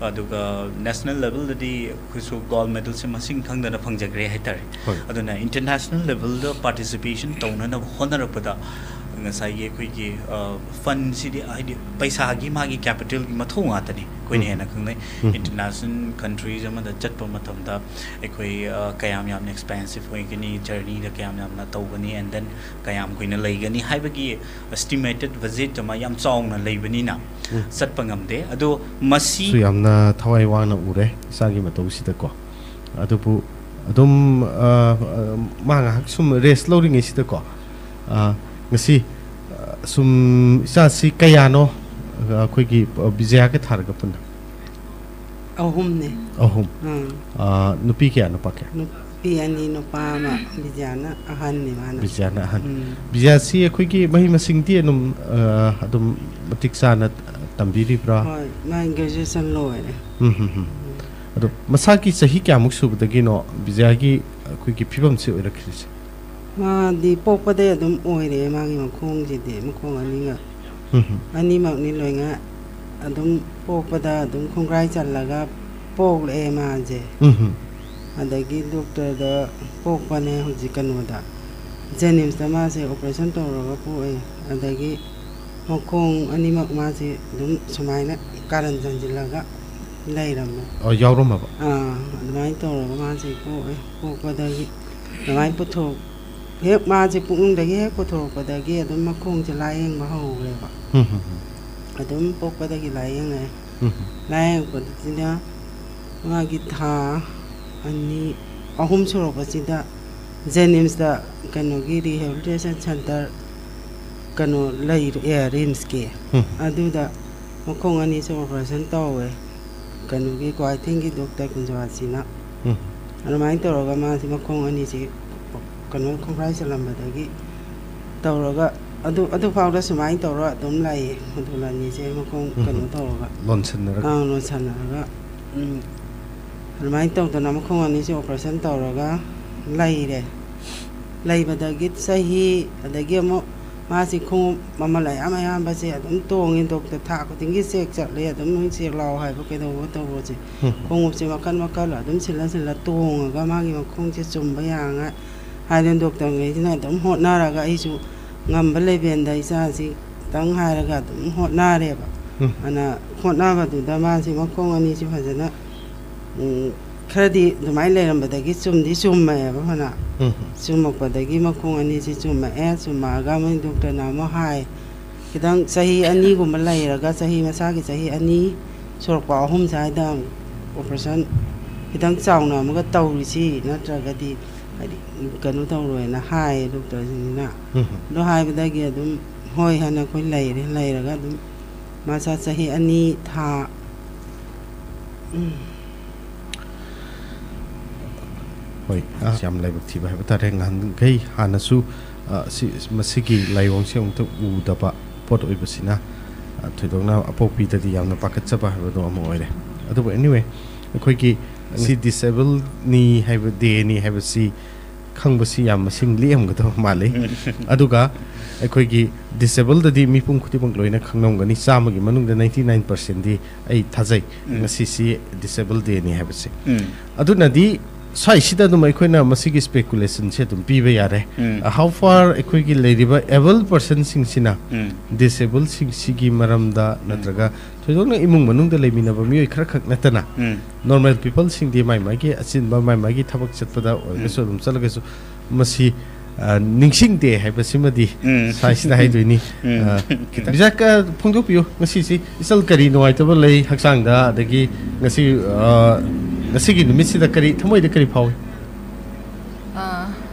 S6: aduga national level di kusu gold medal se masing khangdana phangjagre haitare aduna international level da participation tawna na honarapada ngasai ye khoi gi fund si di paisa gi magi capital gi mathong atani koi ne na khangnai international countries ama da chatpa matham da ekoi kayam yam expensive hoi gani journey da kayam yam na tawgani and then kayam koina leigani haibagi estimated visit ma yam chong na leibani na satpa ngamde ado masi
S5: su yamna thawai wana ure sagi matau sida ko adupu adum manga sum rest loading sida ko ngasi sum isa si kayano khoi gi bijaya ke thar ga pun
S7: ahum ne
S5: ahum nupi kya nupa kya
S7: nupi ani nupa ma bijana ahan ni mana
S5: bijana ahan bijaya si khoi gi mahi masing ti num adum matik sana tambiri bra
S7: hoi ma graduation loire
S5: ado masaki sahi kya muk su badagi no bijaya gi khoi gi phibam se oira khris
S7: ma di pokpade adum oire ma gi makhong ji de makhong ani nga ani mak ni loinga adum pokpada adum khongrai challaga pok le ma je adagi doctor da pokpane hoji kanoda jenims da ma se operation to ro po adagi makhong ani mak ma se adum sumaina karan janjilaga ꯂꯩꯔꯝꯃꯦ
S5: ꯌꯥꯎꯔꯝꯃꯕ
S7: ꯑꯗꯨꯃꯥꯏꯅ ꯇꯧꯔꯒ ꯃꯥꯁꯦ ꯄꯣꯛꯑꯦ ꯄꯣꯛꯄꯗꯒꯤ ꯑꯗꯨꯃꯥꯏꯅ ꯍꯦꯛ ꯃꯥꯁꯦ ꯄꯨꯛꯅꯨꯡꯗꯒꯤ ꯍꯦꯛ ꯄꯨꯊꯣꯔꯛꯄꯗꯒꯤ ꯑꯗꯨꯝ ꯃꯈꯣꯡꯁꯦ ꯂꯥꯏꯌꯦꯡꯕ ꯍꯧꯈ꯭ꯔꯦꯕ ꯑꯗꯨꯝ ꯄꯣꯛꯄꯗꯒꯤ ꯂꯥꯏꯌꯦꯡꯉꯦ ꯂꯥꯏꯌꯦꯡꯉꯛꯄꯁꯤꯗ ꯃꯥꯒꯤ ꯊꯥ 2-3 ꯁꯨꯔꯛꯄꯁꯤꯗ ꯖꯦꯅꯤꯝꯁꯇ ꯀꯩꯅꯣꯒꯤ ꯔꯤꯍꯦꯕꯤꯂꯤꯇꯦꯁꯟ ꯁꯦꯟꯇꯔ ꯀꯩꯅꯣ ꯂꯩꯔꯦ ꯔꯤꯝꯁꯀꯤ ꯑꯗꯨꯗ ꯃꯈꯣꯡ ꯑꯅꯤꯁꯦ ꯑꯣꯄꯔꯦꯁꯟ ꯇꯧꯋꯦ ꯀꯩꯅꯣꯒꯤ ꯀ꯭ꯋꯥꯏꯊꯦꯡꯒꯤ ꯗꯣꯛꯇꯔ ꯀꯨꯟꯖꯋꯥꯁꯤꯅ ꯑꯗꯨꯃꯥꯏꯅ ꯇꯧꯔꯒ ꯃꯥꯁꯤ ꯃꯈꯣꯡ ꯑꯅꯤꯁꯤ ꯀꯩꯅꯣ ꯈꯣꯡꯐ꯭ꯔꯥꯏ ꯆꯜꯂꯝꯕꯗꯒꯤ ꯇꯧꯔꯒ ꯑꯗꯨꯐꯥꯎꯗ ꯁꯨꯃꯥꯏꯅ ꯇꯧꯔꯒ ꯑꯗꯨꯝ ꯂꯩꯌꯦ ꯃꯗꯨꯜ ꯑꯅꯤꯁꯦ ꯃꯈꯣꯡ ꯀꯩꯅꯣ ꯇꯧꯔꯒ ꯂꯣꯟꯁꯟꯅꯔꯒ ꯑꯗꯨꯃꯥꯏꯅ ꯇꯧꯗꯅ ꯃꯈꯣꯡ ꯑꯅꯤꯁꯦ ꯑꯣꯄꯔꯦꯁꯟ ꯇꯧꯔꯒ ꯂꯩꯕꯗꯒꯤ ꯆꯍꯤ ꯑꯗꯒꯤ ꯑꯃꯨꯛ ꯃꯥꯁꯤ ꯈꯣꯡꯎꯞ ꯃꯃꯜ ꯑꯌꯥꯝꯕꯁꯦ ꯑꯗꯨꯝ ꯇꯣꯡꯉꯤ ꯗꯣꯛꯇꯔ ꯊꯥ ꯈꯨꯗꯤꯡꯒꯤ ꯆꯦꯛ ꯆꯠꯂꯦ ꯑꯗꯨꯝ ꯅꯣꯏ ꯆꯦꯛ ꯂꯥꯛꯑꯣ ꯍꯥꯏꯕ ꯀꯩꯗꯧꯕ ꯇꯧꯕꯁꯦ ꯈꯣꯡꯎꯞꯁꯦ ꯃꯈꯜ ꯑꯗꯨꯝ ꯁꯤꯜꯂ ꯇꯣꯡꯉꯒ ꯃꯥꯒꯤ ꯃꯈꯣꯡꯁꯦ ꯆꯨꯝꯕ ꯌꯥꯉꯥꯏ ꯍꯥꯏꯗꯅ ꯗꯣꯛꯇꯔꯉꯩꯁꯤꯅ ꯑꯗꯨꯝ ꯍꯣꯠꯅꯔꯒ ꯑꯩꯁꯨ ꯉꯝꯕ ꯂꯦꯚꯦꯜꯗ ꯏꯆꯥꯁꯤ ꯈꯤꯇꯪ ꯍꯥꯏꯔꯒ ꯑꯗꯨꯝ ꯍꯣꯠꯅꯔꯦꯕ ꯑꯗꯨꯅ ꯍꯣꯠꯅꯕꯗꯨꯗ ꯃꯥꯁꯤ ꯃꯈꯣꯡ ꯑꯅꯤꯁꯤ ꯐꯖꯅ ꯈꯔꯗꯤ ꯑꯗꯨꯃꯥꯏꯅ ꯂꯩꯔꯝꯕꯗꯒꯤ ꯆꯨꯝꯃꯛꯑꯦꯕ ꯐꯅ ꯆꯨꯝꯃꯛꯄꯗꯒꯤ ꯃꯈꯣꯡ ꯑꯅꯤꯁꯤ ꯆꯨꯝꯃꯛꯑꯦ ꯆꯨꯝꯃꯛꯑꯒ ꯃꯣꯏ ꯗꯣꯛꯇꯔꯅ ꯑꯃꯨꯛ ꯍꯥꯏ ꯈꯤꯇꯪ ꯆꯍꯤ 2 ꯂꯩꯔꯒ ꯃꯁꯥꯒꯤ ꯆꯍꯤ 2 ꯁꯨꯔꯛꯄ 3 ꯁ꯭ꯋꯥꯏꯗ ꯑꯣꯄꯔꯦꯁꯟ ꯈꯤꯇꯪ ꯆꯥꯎꯅ ꯑꯃꯨꯛꯀ ꯇꯧꯔꯤꯁꯤ ꯅꯠꯇ꯭ꯔꯒꯗꯤ ꯍꯥꯏꯗꯤ ꯀꯩꯅꯣ ꯇꯧꯔꯣꯏꯅ ꯍꯥꯏꯌꯦ ꯗꯣꯛꯇꯔꯁꯤꯡꯁꯤꯅ ꯑꯗꯨ ꯍꯥꯏꯕꯗꯒꯤ ꯑꯗꯨꯝ ꯍꯣꯏ ꯍꯥꯏꯅ ꯑꯩꯈꯣꯏ ꯂꯩꯔꯒ ꯑꯗꯨꯝ ꯃꯁꯥ ꯆꯍꯤ 2 ꯊꯥ
S5: ꯍꯣꯏ ꯌꯥꯝ ꯂꯥꯏꯕꯛ ꯊꯤꯕ ꯍꯥꯏꯕ ꯇꯥꯔꯦ ꯉꯍꯥꯟꯈꯩ ꯍꯥꯟꯅꯁꯨ ꯃꯁꯤꯒꯤ ꯂꯥꯏꯑꯣꯡꯁꯦ ꯑꯃꯨꯛꯇ ꯎꯗꯕ ꯄꯣꯠ ꯑꯣꯏꯕꯁꯤꯅ ꯊꯣꯏꯗꯣꯛꯅ ꯑꯄꯣꯛꯄꯤꯗꯗꯤ ꯌꯥꯝꯅ ꯄꯥꯈꯠꯆꯕ ꯍꯥꯏꯕꯗꯣ ꯑꯃ ꯑꯣꯏꯔꯦ ꯑꯗꯨꯕꯨ ꯑꯦꯅꯤꯋꯦ ꯑꯩꯈꯣꯏꯒꯤ ꯁꯤ ꯗꯤꯁꯦꯕꯜꯅꯤ ꯍꯥꯏꯕ ꯗꯦꯅꯤ ꯍꯥꯏꯕꯁꯤ ꯈꯪꯕꯁꯤ ꯌꯥꯝ ꯃꯁꯤꯡ ꯂꯦꯝꯒꯗꯕ ꯃꯥꯜꯂꯤ ꯑꯗꯨꯒ ꯑꯩꯈꯣꯏꯒꯤ ꯗꯤꯁꯦꯕꯜꯗꯗꯤ ꯃꯤꯄꯨꯝ ꯈꯨꯗꯤꯡꯃꯛ ꯂꯣꯏꯅ ꯈꯪꯂꯝꯒꯅꯤ 100ꯒꯤ ꯃꯅꯨꯡꯗ 99%ꯗꯤ ꯑꯩ ꯊꯥꯖꯩ ꯉꯁꯤꯁꯤ ꯗꯤꯁꯦꯕꯜ ꯗꯦꯅꯤ ꯍꯥꯏꯕꯁꯦ ꯑꯗꯨꯅꯗꯤ ꯁ꯭ꯋꯥꯏꯁꯤꯗ ꯑꯗꯨꯝ ꯑꯩꯈꯣꯏꯅ ꯃꯁꯤꯒꯤ ꯁ꯭ꯄꯦꯀꯨꯂꯦꯁꯟꯁꯦ ꯑꯗꯨꯝ ꯄꯤꯕ ꯌꯥꯔꯦ ꯍꯥꯎ ꯐꯥꯔ ꯑꯩꯈꯣꯏꯒꯤ ꯂꯩꯔꯤꯕ ꯑꯦꯕꯜ ꯄꯔꯁꯟꯁꯤꯡꯁꯤꯅ ꯗꯤꯁꯦꯕꯜꯁꯤꯡꯁꯤꯒꯤ ꯃꯔꯝꯗ ꯅꯠꯇ꯭ꯔꯒ ꯊꯣꯏꯗꯣꯛꯅ ꯏꯃꯨꯡ ꯃꯅꯨꯡꯗ ꯂꯩꯃꯤꯟꯅꯕ ꯃꯤꯑꯣꯏ ꯈꯔꯈꯛ ꯅꯠꯇꯅ ꯅꯣꯔꯃꯦꯜ ꯄꯤꯄꯜꯁꯤꯡꯗꯤ ꯃꯥꯒꯤ ꯑꯆꯤꯟꯕ ꯃꯥꯒꯤ ꯊꯕꯛ ꯆꯠꯄꯗ ꯑꯣꯏꯔꯒꯁꯨ ꯑꯗꯨꯝ ꯆꯠꯂꯒꯁꯨ ꯃꯁꯤ ꯅꯤꯡꯁꯤꯡꯗꯦ ꯍꯥꯏꯕꯁꯤꯃꯗꯤ ꯁ꯭ꯋꯥꯏꯁꯤꯗ ꯍꯥꯏꯗꯣꯏꯅꯤ ꯕꯤꯖꯥꯛꯀ ꯐꯣꯡꯗꯣꯛꯄꯤꯌꯨ ꯉꯁꯤꯁꯤ ꯏꯆꯜ ꯀꯔꯤ ꯅꯨꯡꯉꯥꯏꯇꯕ ꯂꯩ ꯍꯛꯆꯥꯡꯗ ꯑꯗꯒꯤ ꯉꯁꯤꯒꯤ ꯅꯨꯃꯤꯠꯁꯤꯗ ꯀꯔꯤ ꯊꯃꯣꯏꯗ ꯀꯔꯤ ꯐꯥꯎꯏ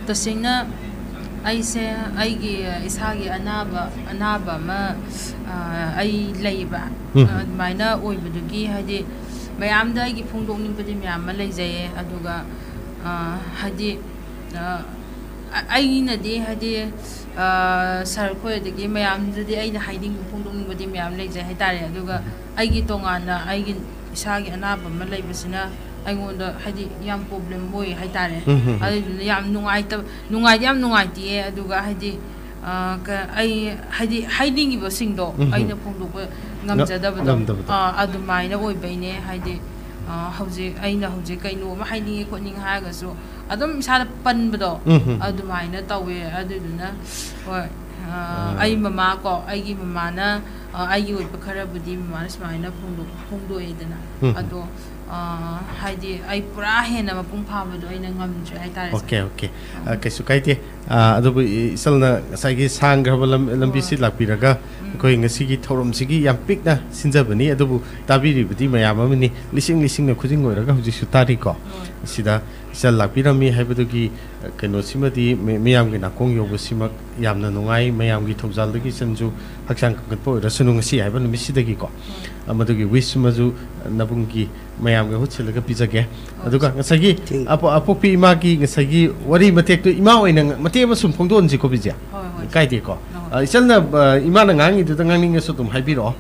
S2: ꯇꯁꯦꯡꯅ ꯑꯩꯁꯦ ꯑꯩꯒꯤ ꯏꯁꯥꯒꯤ ꯑꯅꯥꯕ ꯑꯃ ꯑꯩ ꯂꯩꯕ ꯑꯗꯨꯃꯥꯏꯅ ꯑꯣꯏꯕꯗꯨꯒꯤ ꯍꯥꯏꯗꯤ ꯃꯌꯥꯝꯗ ꯑꯩꯒꯤ ꯐꯣꯡꯗꯣꯛꯅꯤꯡꯕꯗꯤ ꯃꯌꯥꯝ ꯑꯃ ꯂꯩꯖꯩꯌꯦ ꯑꯗꯨꯒ ꯍꯥꯏꯗꯤ ꯑꯩꯅꯗꯤ ꯍꯥꯏꯗꯤ ꯁꯔ ꯈꯣꯏꯗꯒꯤ ꯃꯌꯥꯝꯗꯗꯤ ꯑꯩꯅ ꯍꯥꯏꯅꯤꯡꯕ ꯐꯣꯡꯗꯣꯛꯅꯤꯡꯕꯗꯤ ꯃꯌꯥꯝ ꯂꯩꯖꯩ ꯍꯥꯏꯇꯥꯔꯦ ꯑꯗꯨꯒ ꯑꯩꯒꯤ ꯇꯣꯉꯥꯟꯅ ꯑꯩꯒꯤ ꯏꯁꯥꯒꯤ ꯑꯅꯥꯕ ꯑꯃ ꯂꯩꯕꯁꯤꯅ ꯑꯩꯉꯣꯟꯗ ꯍꯥꯏꯗꯤ ꯌꯥꯝ ꯄ꯭ꯔꯣꯕ꯭ꯂꯦꯝ ꯑꯣꯏ ꯍꯥꯏꯇꯥꯔꯦ ꯑꯗꯨꯗꯨꯅ ꯌꯥꯝ ꯌꯥꯝ ꯅꯨꯡꯉꯥꯏꯇꯦ ꯑꯗꯨꯒ ꯍꯥꯏꯗꯤ ꯑꯩ ꯍꯥꯏꯗꯤ ꯍꯥꯏꯅꯤꯡꯉꯤꯕꯁꯤꯡꯗꯣ ꯑꯩꯅ ꯐꯣꯡꯗꯣꯛꯄ ꯉꯝꯖꯗꯕꯗꯣ ꯑꯗꯨꯃꯥꯏꯅ ꯑꯣꯏꯕꯩꯅꯦ ꯍꯥꯏꯗꯤ ꯍꯧꯖꯤꯛ ꯀꯩꯅꯣ ꯑꯃ ꯍꯥꯏꯅꯤꯡꯉꯦ ꯈꯣꯠꯅꯤꯡꯉꯦ ꯍꯥꯏꯔꯒꯁꯨ ꯑꯗꯨꯝ ꯏꯁꯥꯗ ꯄꯟꯕꯗꯣ ꯑꯗꯨꯃꯥꯏꯅ ꯇꯧꯋꯦ ꯑꯗꯨꯗꯨꯅ ꯍꯣꯏ ꯑꯩꯒꯤ ꯃꯃꯥꯅ ꯑꯩꯒꯤ ꯑꯣꯏꯕ ꯈꯔꯕꯨꯗꯤ ꯃꯃꯥꯅ ꯁꯨꯃꯥꯏꯅ ꯐꯣꯡꯗꯣꯛꯑꯦꯗꯅ ꯑꯗꯣ ꯍꯥꯏꯗꯤ ꯑꯩ ꯄꯨꯔꯥ ꯍꯦꯟꯅ ꯃꯄꯨꯡ ꯐꯥꯕꯗꯣ ꯑꯩꯅ ꯉꯝꯗ꯭ꯔꯦ ꯍꯥꯏꯇꯥꯔꯦ
S5: ꯑꯣꯀꯦ ꯀꯩꯁꯨ ꯀꯥꯏꯗꯦ ꯑꯗꯨꯕꯨ ꯏꯆꯜꯅ ꯉꯁꯥꯏꯒꯤ ꯁꯥꯡꯈ꯭ꯔꯕ ꯂꯝꯕꯤꯁꯤ ꯂꯥꯛꯄꯤꯔꯒ ꯑꯩꯈꯣꯏ ꯉꯁꯤꯒꯤ ꯊꯧꯔꯝꯁꯤꯒꯤ ꯌꯥꯝ ꯄꯤꯛꯅ ꯁꯤꯟꯖꯕꯅꯤ ꯑꯗꯨꯕꯨ ꯇꯥꯕꯤꯔꯤꯕꯗꯤ ꯃꯌꯥꯝ ꯑꯃꯅꯤ ꯂꯤꯁꯤꯡꯅ ꯈꯨꯖꯤꯡ ꯑꯣꯏꯔꯒ ꯍꯧꯖꯤꯛꯁꯨ ꯇꯥꯔꯤꯀꯣ ꯁꯤꯗ ꯏꯆꯜ ꯂꯥꯛꯄꯤꯔꯝꯃꯤ ꯍꯥꯏꯕꯗꯨꯒꯤ ꯀꯩꯅꯣꯁꯤꯃꯗꯤ ꯃꯤꯌꯥꯝꯒꯤ ꯅꯥꯀꯣꯡ ꯌꯧꯕꯁꯤꯃꯛ ꯌꯥꯝꯅ ꯅꯨꯡꯉꯥꯏ ꯃꯌꯥꯝꯒꯤ ꯊꯧꯖꯥꯜꯗꯒꯤ ꯏꯆꯟꯁꯨ ꯍꯛꯆꯥꯡ ꯀꯟꯈꯠꯄ ꯑꯣꯏꯔꯁꯨ ꯉꯁꯤ ꯍꯥꯏꯕ ꯅꯨꯃꯤꯠꯁꯤꯗꯒꯤꯀꯣ ꯃꯗꯨꯒꯤ ꯋꯤꯁꯃꯁꯨ ꯅꯕꯨꯡꯒꯤ ꯃꯌꯥꯝꯒ ꯍꯨꯠꯁꯤꯜꯂꯒ ꯄꯤꯖꯒꯦ ꯑꯗꯨꯒ ꯉꯁꯥꯏꯒꯤ ꯑꯄꯣꯛꯄꯤ ꯏꯃꯥꯒꯤ ꯉꯁꯥꯏꯒꯤ ꯋꯥꯔꯤ ꯃꯇꯦꯛꯇꯨ ꯏꯃꯥ ꯑꯣꯏꯅ ꯃꯇꯦꯛ ꯑꯃ ꯁꯨꯝ ꯐꯣꯡꯗꯣꯛꯍꯟꯁꯤꯀꯣ ꯕꯤꯖꯦ ꯀꯥꯏꯗꯦꯀꯣ ꯏꯆꯜꯅ ꯏꯃꯥꯅ ꯉꯥꯡꯉꯤꯗꯨꯗ ꯉꯥꯡꯅꯤꯡꯉꯁꯨ ꯑꯗꯨꯝ ꯍꯥꯏꯕꯤꯔꯛꯑꯣ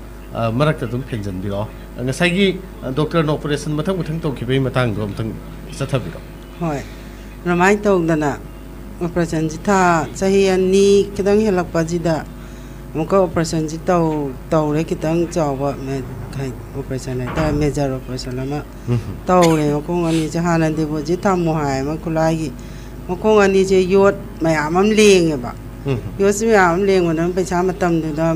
S5: ꯃꯔꯛꯇ ꯑꯗꯨꯝ ꯐꯦꯟꯖꯟꯕꯤꯔꯛꯑꯣ ꯉꯁꯥꯏꯒꯤ ꯗꯣꯛꯇꯔꯅ ꯑꯣꯄꯔꯦꯁꯟ ꯃꯊꯪ ꯇꯧꯈꯤꯕꯒꯤ ꯃꯇꯥꯡꯗꯣ ꯑꯝꯇꯪ ꯆꯠꯊꯕꯤꯔꯛꯑꯣ
S7: ꯍꯣꯏ ꯑꯗꯨꯃꯥꯏꯅ ꯇꯧꯗꯅ ꯑꯣꯄꯔꯦꯁꯟꯁꯤ ꯆꯍꯤ 2 ꯈꯤꯇꯪ ꯍꯦꯜꯂꯛꯄꯁꯤꯗ ꯑꯃꯨꯛꯀ ꯑꯣꯄꯔꯦꯁꯟꯁꯤ ꯇꯧꯔꯦ ꯈꯤꯇꯪ ꯆꯥꯎꯕ ꯑꯣꯄꯔꯦꯁꯟ ꯍꯥꯏꯇꯥꯔꯦ ꯃꯦꯖꯔ ꯑꯣꯄꯔꯦꯁꯟ ꯑꯃ ꯇꯧꯔꯦ ꯃꯈꯣꯡ ꯑꯅꯤꯁꯦ ꯍꯥꯟꯅ ꯗꯤꯄꯣꯖꯤꯠ ꯊꯝꯃꯨ ꯍꯥꯏ ꯑꯃ ꯈꯨꯠꯂꯥꯏꯒꯤ ꯃꯈꯣꯡ ꯑꯅꯤꯁꯦ ꯌꯣꯠ ꯃꯌꯥꯝ ꯑꯃ ꯂꯦꯡꯉꯦꯕ ꯌꯣꯠꯁꯤ ꯃꯌꯥꯝ ꯑꯃ ꯂꯦꯡꯕꯗ ꯄꯩꯁꯥ ꯃꯇꯝꯗꯨꯗ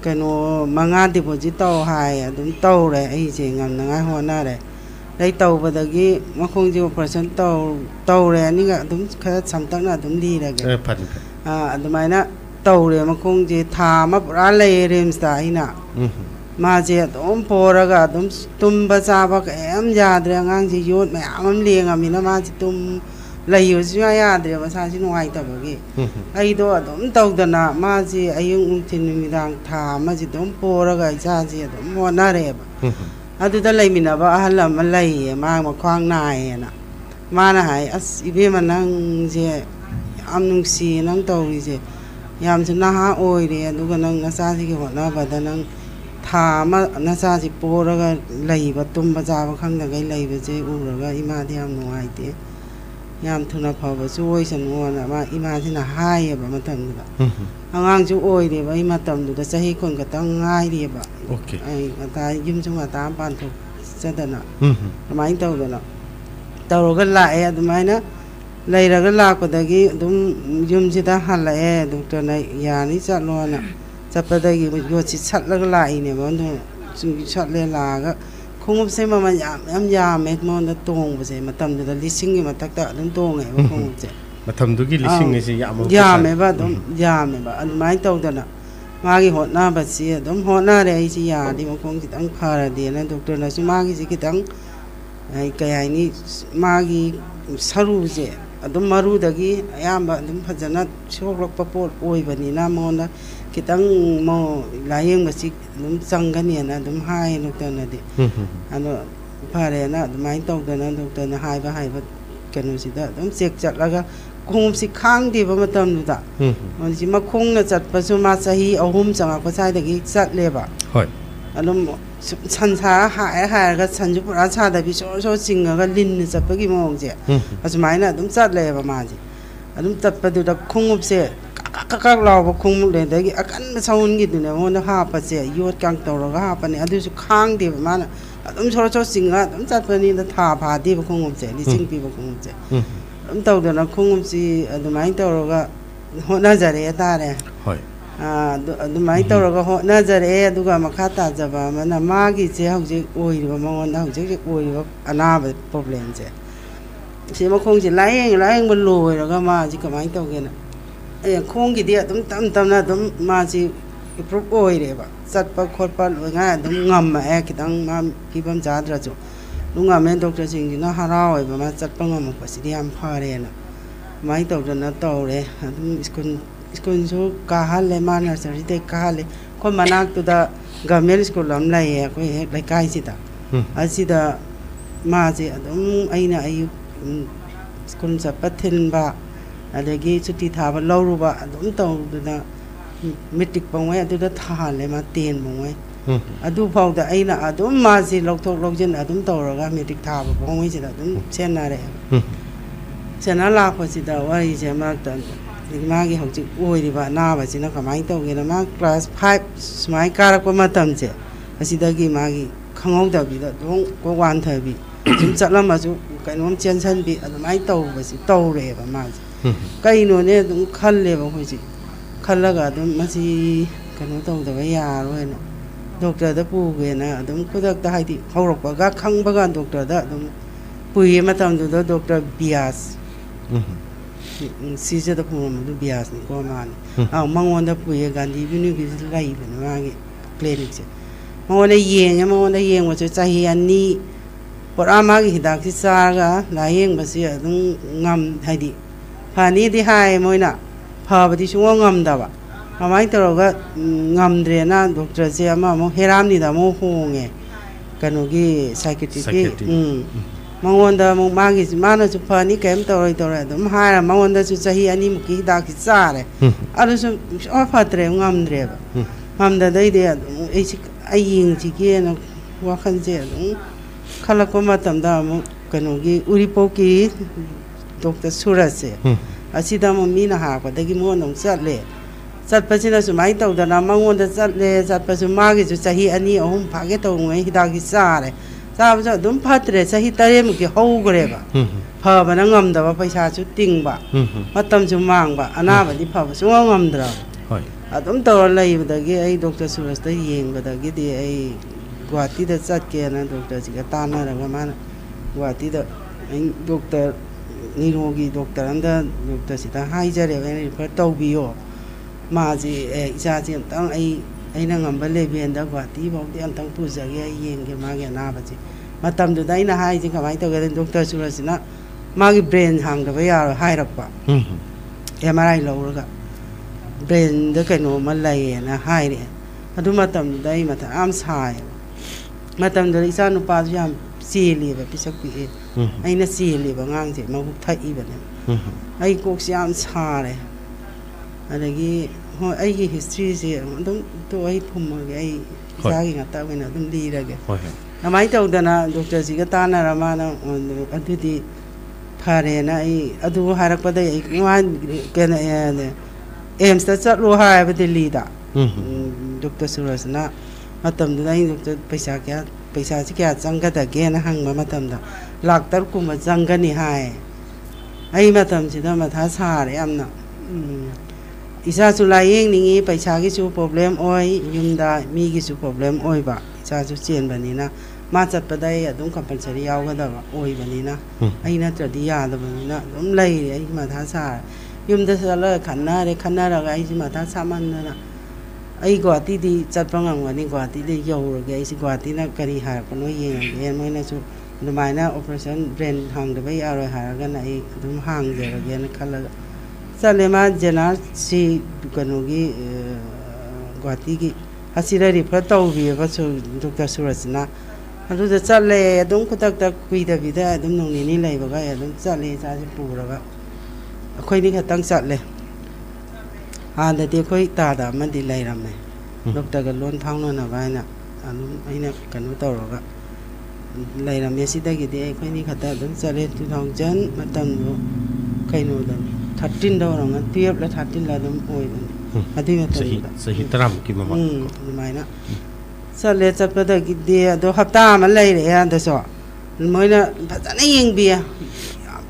S7: kano manga deposit tau hai adum tau re ai je ngam na ngai hona re dai tau badagi makhong ji operation tau re ani ga adum kha samtak na adum di re ge adumaina tau re makhong ji tha ma pura le rem sta ina ma je adum pora ga adum tumba cha ba ka em ja dre ngang ji yot ma am leng amina ma ji tum lai yu ju ya de ba sa ji nuai ta ba ge ai do adum tau da na ma ji ayung tin mi dang tha ma ji dum pora ga ja ji adum mo na re ba adu da lai mi na ba ahal ma lai ma ma khwang nai na ma na hai as ibe ma nang je am nung si nang tau ri je yam chu na ha oire adu ga nang na sa ji ge ho na ba da nang tha ma na sa ji pora ga lai ba tum ba ja ba khang da gai lai ba je u ra ga ima de am nuai te yam thuna pha ba chu oi san wo na ma ima ji na hai ba ma tam da angang chu oi de ba ima tam du da sahi kon ka tang ngai de ba
S5: okay
S7: ai ta yim chung ta pan thu sa da na mai tau da na tau ga la e da mai na lai ra ga la ko da gi dum yum ji da hal la e doctor na ya ni cha lo na cha pa da gi yo chi chat la ga la i ne ba no chung chat le la ga khong up se ma ma ya me mo da tong ba se ma tam da li sing gi ma tak ta dum tong e ba khong se
S5: ma tham du gi li sing e se
S7: ya me ba dum ya me ba an mai tau da na ma gi hot na ba si dum hot na re ai si ya di ma khong ji tang kha ra de na doctor na su ma gi ji ki tang ai kai ai ni ma gi saru je adum maru da gi ayamba adum phajana chok lok pa pot oi bani na mo na kitang mo layeng ma si dum changani na dum hai doctor na de ano phare na mai tau da na doctor na hai ba kanu si da dum check chat la ga khong si khang di ba matam da mon si ma khong na chat pa su ma sahi ahum changa ko sai da gi chat le ba
S5: hoi
S7: alum san sa ha ga san ju pura cha da bi so sing ga lin chat pa gi mo je asmai na dum chat le ba ma ji adum chat pa du da khong up se ka law ba khong le da gi akan ma saun gi du ne mo na ha pa se yot kang to ro ga ha pa ne adu su khang di ba ma na adum so sing ga dum chat pa ni da tha pha di ba khong up se li sing pi ba khong up se tau da na khong up si adumai to ro ga ho na ja re ta re
S5: hoi
S7: adumai to ro ga ho na ja re adu ga ma kha ta ja ba ma na ma gi je hau je oi ba ma won da hau je oi ba ana ba problem je si ma khong ji lai ba loi ro ga ma ji ka mai to ge na e khong gi dia dum tam na dum ma ji pro oi re ba sat pa khot pa lo nga dum ngam ma e ki tang ma ki bam ja dra chu lu nga men doctor sing ji na ha ra oi ba ma sat pa ngam pa si diam pha re na mai to da na to re dum school so ka ha le ma na sa ri te ka le ko manak tu da government school lam lai e ko he lai kai si da a si da ma ji dum ai na ai school sa pathin ba adagi chuti tha ba lo ru ba dum to da metric bangwai adu da tha le ma ten bangwai adu phau da aina adum ma ji lok thok lok jin adum to ro ga metric tha ba bangwai ji da dum chen na re chen na la ko ji da wa ri je ma ta ma gi hok ji oi ri ba na ba ji na ka mai to ge na ma class 5 smai ka ra ko ma tam je asi da gi ma gi khangau da bi da dong ko wan tha bi jum chat la ma ju kai nom chen chan bi adum ai to ba si to re ba ma kai no ne dum khal le ba ho ji khal la ga dum ma si kanu to da ba ya ro na doctor da pu ge na dum ku da hai di hau rok ba ga khang ba ga doctor da dum pui ma tam du da doctor bias si je da pu ma du bias ni ko ma ni a mangwon da pui ga di bi ni gi lai ba ma gi clinic je mangwon da yeng wa chu cha hi an ni pora ma gi hidak si sa ga la yeng ba si dum ngam hai di pha ni di hai moi na pha ba di chu ngam da ba mai to ro ga ngam dre na doctor je ma mo heram ni da mo hong e kanu gi psychiatric mangwon da mo ma gi ma na chu pha ni kem to ro dum ha ra mangwon da chu cha hi ani mu ki hidak si sa re alu su o pha tre ngam dre ba ngam da dai de ai chi ai ying chi ge na wa khan je dum khala ko ma tam da mo kanu gi uri po ki doctor surase asida mo mi na ha ko da gi mo nong chat le chat pa china su mai to da na mangwon da chat le chat pa su ma gi chu chahi ani ahum pha ge to ngoi hida gi sa re sa ba dum phat re chahi tare mu ki hau gre ba pha ba na ngam da ba paisa chu ting ba matam chu mang ba ana ba di pha ba su ngam dra adum tawar laibadagi ai Dr. Surasta yengbadagi di ai Guwahati da chatkena Dr. siga tanaraga mana Guwahati da Dr. Nirogi Dr. anda Dr. sita haijari refer tawbiyo maji isaji amtang aina ngamba lebenda Guwahati bawdi amtang pujagi ai yenge magi anabaji matamduda aina haiji kamai tawgada Dr. Surasina magi brain hangdaba yaro hairappa MRI lawraga brain da kaino malayena haire adu matamduda ai mata am sai matamduda isa nupa yam siliba pisak pi aina siliba ngangje mabuk thaibane ai kok siam sare adagi ho ai gi history se dum to ai phumage ai sagi ngata wena dum lirage namai tawdana Dr. siga tana ramana adudi phare na ai adu harakpada ai wan ken aims ta chatlo ha ba delhi da Dr. Surasna matamda ai Dr. paisa si kya changada ge na hangma matamda laktar kuma changani hai ai matam sida matha sare amna isa su layeng ningi paisa gi su problem oi yumda mi gi su problem oi ba isa su chen banina ma chat padai adum compulsory yaw da ba oi banina ai na tradi ya da banina dum lai ai matha sare yumda sala khanna ra ga ai matha saman na ai Guwahati di chatpang ngani Guwahati di yaw ga ai si Guwahati na kari har kono yeng ge moina su dumaina operation brain hang da bai aro har ga na ai dum hang de ga na khala salema jena si kono gi Guwahati gi hasira refer tawbi ba su Dr. Surasna adu da chale dum khutak tak kui da bida dum nongni ni lai ba ga dum chale sa si pura ga akhoi ni khatang chatle ada de khoi ta da man di lai ram ne Dr. ga lon phang no na ba na anum aina kanu tawra lai ram yesi da gi de khoi ni khata dum chale 2000 matam no kaino da 13 da rang 12 la 13 la dum oi adi ma
S5: sahi taram ki mama
S7: mai na chale chapa da gi de do hafta ma lai re ya da so moina phajana yengbi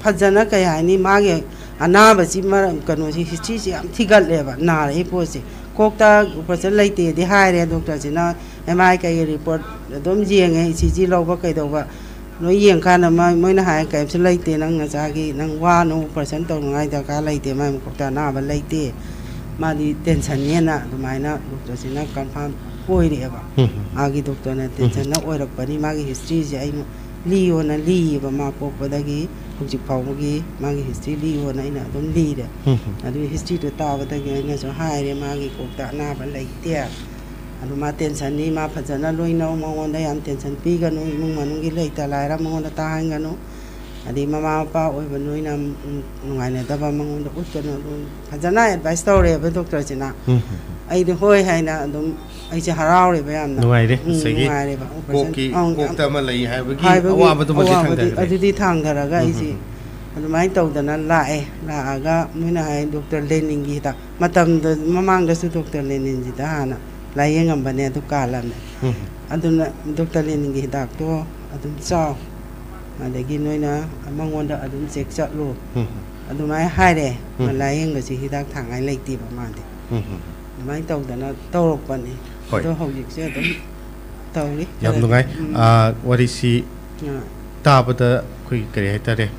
S7: phajana kai hani ma ge anaba si mar kanu si history si am thigal leba na re po si kokta operation laite de haire Dr. sina MI kai report dom jenge si ji lo ba kai do ba no yeng kana ma moina hai kai si laite nang na cha gi nang wa no operation to ngai da ka laite ma kokta na ba laite ma di tension ne na dumaina Dr. sina confirm oi re ba agi Dr. na tension na oi rak pani ma gi history si ai liyo na li ba ma po pa da gi hujik phau gi ma gi history liyo na ina dum li de adu history to ta ba da gi na so hai re ma gi kokta na ba laite adu ma tension ni ma phajana loina ma ngon da yam tension pi ga no mung manung gi leita lai ra ma ngon da ta hang ga no adi mama pa oi ba noina ngai na da ba ma ngon da ut ga no phajana advice to re ba Dr. sina ai de hoi hai na dum ai che harau re ba yam na
S5: ngai re segi koki kokta ma lai hai ba gi awa ba to ma thang da
S7: adi di thang ga ra ga ai si adu mai tau da na la ga muina hai Dr. Lenin gi ta matam da mamang da su Dr. Lenin ji da na layeng am ba ne du ka lam ne adu na Dr. Lenin gi da to adu chao adagi noina amangon da adum check chat lo adu mai hai re ma layeng ga si hidak thang ai leiti ba ma de mai tau da na tawrok pa ni do hojik se adum tawri
S5: yam nungai wari si ta ba da khoi kare hai ta re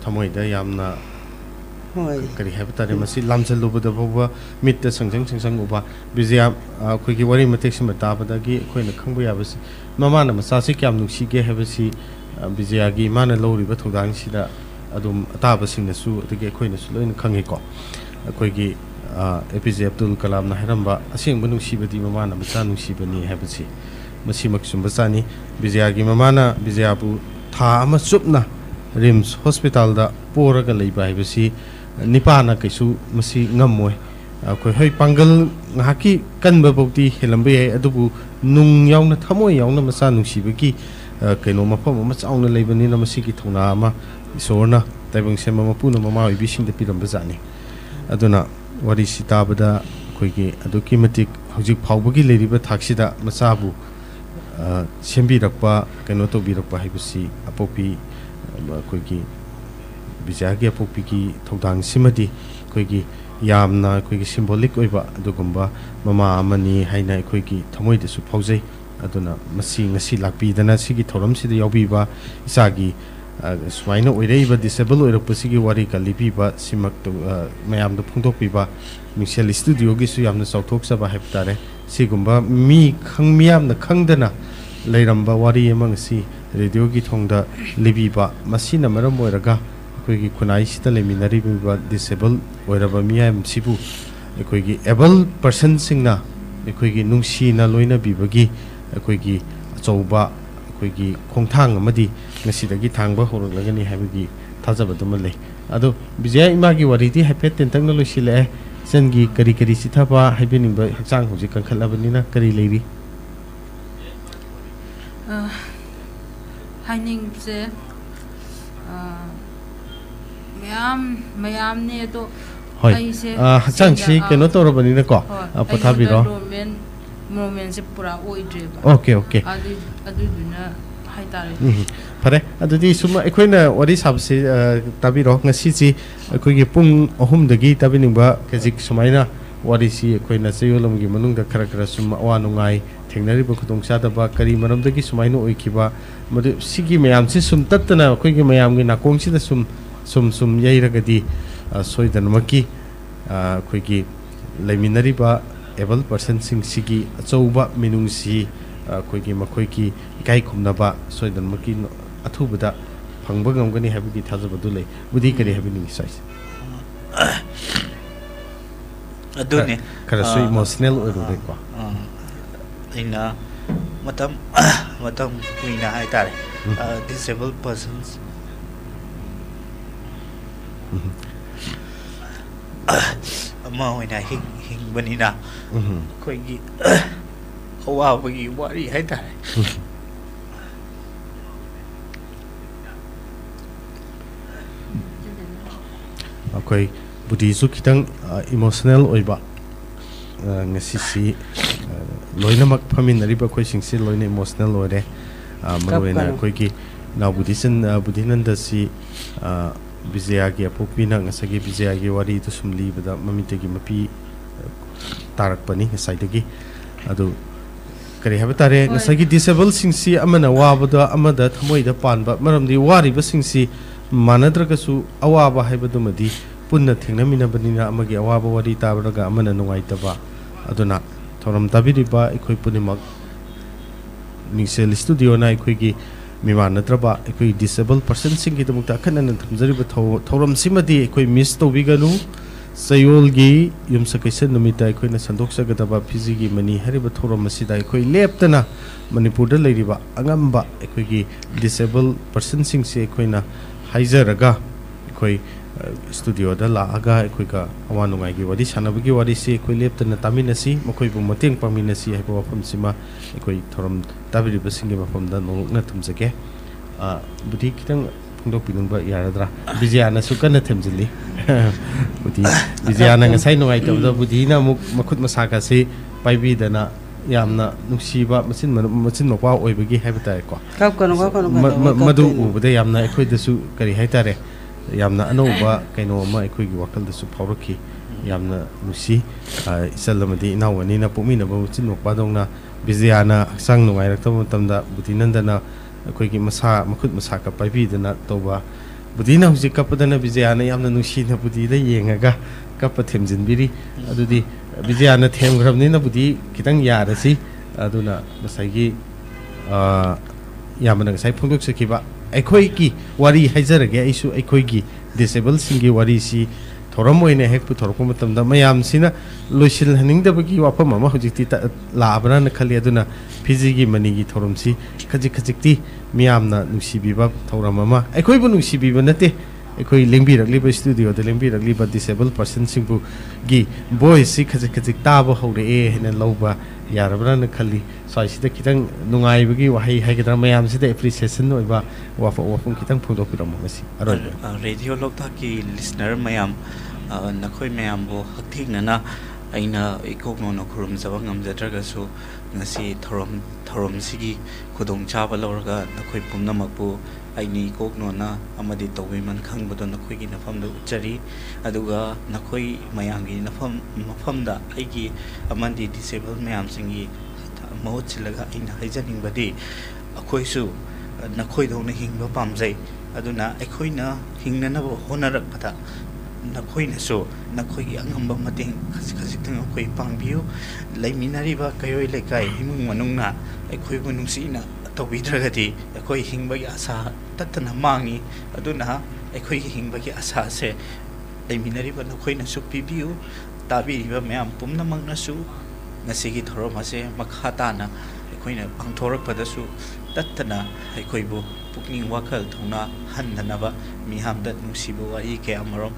S5: thamoi da yamna
S7: hoi
S5: kari hai ta re masi lamchal lu da ba mit da sangjang uba bizya khoi ki wari matek sim ta ba da gi khoi na khangbu ya ba si mama na masa si kyam nuksi ge ha ba si Vijayagi mana lori ba thudang sida adum ataba sing na su adege khoi na su loin khangi ko khoi gi APJ Abdul Kalam na heramba asing banu sibadi mama na macha nu sibani habasi masi maksum basani Vijayagi mama na Vijayabu tha ama supna RIMS hospital da poraga leiba habasi nipana kaisu masi ngamoi khoi hoi pangal ngaki kanba bauti helambe adubu nung yauna thamoi yauna macha nu sibagi kaino mafam ama chauna leibani na masigi thona ama isorna taibang sema mapuna mama ibising da piram bazani aduna wari sitabada khoigi aduki matik hojik phawbagi leiriba thaksida masabu sembi rakpa kaino to bi rakpa haibasi apopi khoigi bijagi apopi ki thodang simadi khoigi yamna akhoi gi symbolic oiba adugumba mama amani haina akhoi gi thamoi de su phaujai aduna masi ngasi lakpi dana sigi thoram sida yaubiba isagi swaina oireiba disable oirakpasigi wari kalibiba simak mayam da phungdokpiba mixel studio gi su yamna chauthokchaba haiptare sigumba mi khangmiyam na khangdana leiramba wari amang si radio gi thongda libiba masina maram oiraga akhoi gi khunai sita leminari biba disable oiraba miyam sibu akhoi gi able person singna akhoi gi nungsi na loina bibagi akhoi gi achauba akhoi gi khongthang amadi ngasidagi thangba horoglagani habagi thajabaduma lei ado bijaya imagi waridi hapet tentangna loisile sengi kari kari sithaba haibiningba hachang hoji kankhalabani kari leiri
S2: haining se mayam ne to
S5: hoi hachang si keno torobani na ko pathabiro
S2: moment se pura oire
S5: okay
S2: adu duna haitare
S5: pare adudi suma ekoina wari sabse tabiro ngasi ji ekoi pung ahum dagi tabiningba kajik sumaina wari si ekoina cheyolom gi manungda khara khara suma wa nungai thengnari ba khutong sada ba kari maram dagi sumaina oikiba madu sigi mayam si sum tattana ekoi gi mayam gi nakong si da sum yairagadi soidan maki ekoi gi leminari ba able person sing sigi achouba minung si khoi gi makhoi ki kai khumnaba soidan maki athubada phangba ngamgani habigi thajabadu lei budi kari habini size
S6: adune
S5: kara so emotional oiru ko
S6: ina matam kuina hai tare disabled persons ama hoina hingbanina khoi gi awabagi wari hai tare
S5: akhoi budi su kitang emotional oiba ngasi si loinamak phaminariba khoi singsi loina emotional ore marwena khoi gi na budinanda si Bijaya gi apopina ngasagi Bijaya gi wari to sumli bada mamitegi mapi tarakpani ngasaidagi adu kari habatare ngasagi disable singsi amana wabada amada thamoida panba maramdi wari ba singsi manadragasu awaba haibadumadi punna thengnamina banina amagi awaba wari tabraga amana nungaitaba aduna thoram tabiriba ikoi punimak mixel studio na ikoi gi Mimanatraba, a disabled person singing the Mutakan and Thoram Simadi, a miss Tobiganu, Sayolgi, Yumsakasan, Numita, Queen Sandoxa Gataba, Pizigi, Mani, Hariba Thoram Masida, Leptana, Manipur Ladiba, Angamba, a disabled person sings a quina, Haijaraga, studio da la aga equika awanu ngai gi wadi sanabagi wadi si ekoi leptana taminasi makoi bu mateng paminasi haiba wafam sima ekoi thoram tabiri basingi mafam da nongna tumjake budi kitang phungdok pinungba yaradra bijayana sukana themjili budi bijayana ngasai nongai tabda budi na muk makhut masaka si paibi dana yamna nuksiba machin mapa oibagi haibata ko madu ubada yamna ekoi dasu kari haitare yamna anoba kaino ma ekoi gi wakal da su phawraki yamna nusi isallamadi inawani na pumina ba chin mapa dongna bijayana sang nungai rakta matamda butinandana ekoi gi masa makhut masa ka paibi dana toba budina huji kapadana bijayana yamna nusi na budi da yengaga kapa themjinbiri adudi bijayana themgrabni na budi kitang yarasi aduna masagi yamna ngasai phungdok sekiba ekoi ki wari haijarage aisu ekoi gi disabled singi wari si thoram oine hek pu thorko matamda mayam sina loisil haning da bagi wafam ama hojikti laabra na khali aduna phiji gi mani gi thoram si khajik ti miyamna nungsibiba thoram ama ekoi bu nungsibiba nate ekoi lengbirakli ba studio de lengbirakli ba disabled person singbu gi boy si khajik taba hore e hena loba yarabra na khali saisida kitang nungai bagi wahai haigedra mayam sida appreciation oiba wafam kitang phungdok piram ngasi aroi
S6: radio lokta ki listener mayam nakhoi mayam bo hakthing na aina ikok no khurum jaba ngamjadraga su ngasi thorom sigi khudong chaba lorga nakhoi pumnamakpu aini koknona amadi towiman khangbodo nakhoi gi nafamda uchari aduga nakhoi mayamgi mafamda aigi amandi disable mayam singi mahut silaga aina haijaningbadi akhoisu nakhoi dona hingba pamjai aduna akhoina hingnanabo honarakpada nakhoi so nakhoi angamba mateng khasik akhoi pangbiu laiminariba kayoi lekai himung manungna akhoi bu nungsina tawbidragati akhoi hingbagi asa tatana mangi aduna akhoi hingbagi asa se laiminariba nakhoina su pibiu tabiriba mayam pumnamangna su ngasigi thoromase makhatana akhoi pangthorakpadasu tatana akhoi bu pukning wakal thona handanaba mihamda nungsibu wari ke amarom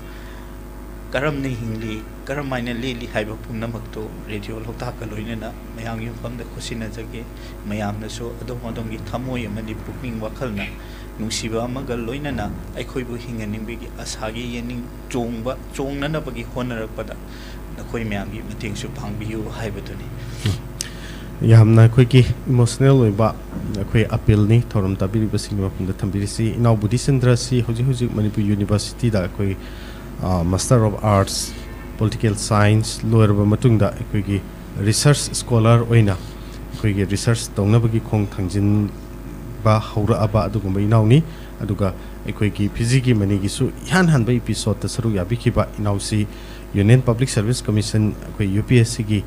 S6: karam ni hingli karam maina lili haiba pumnamakto radio lokta ka loinena mayang yum pamda khusina jage mayamna so adom gi thamoi amadi pukning wakalna nungsiba amaga loinena aikhoibu hinganingbi asagi yening chongnana bagi honarakpada nakoi mayamgi matengsu phangbiu haibaduni
S5: yamna khoi ki emotional oiba khoi appeal ni thorom tabiri basing mapunda thambirisi inau buddhisendra si hoji manipur university da khoi Master of Arts, Political Science, lower matungda equigi research scholar oina equigi research tongnabagi khong thangjin ba haura aba adugumba inauni aduga equigi physigi manigi su han ba episode tasaru yabikiba inausi Union Public Service Commission equigi UPSC gi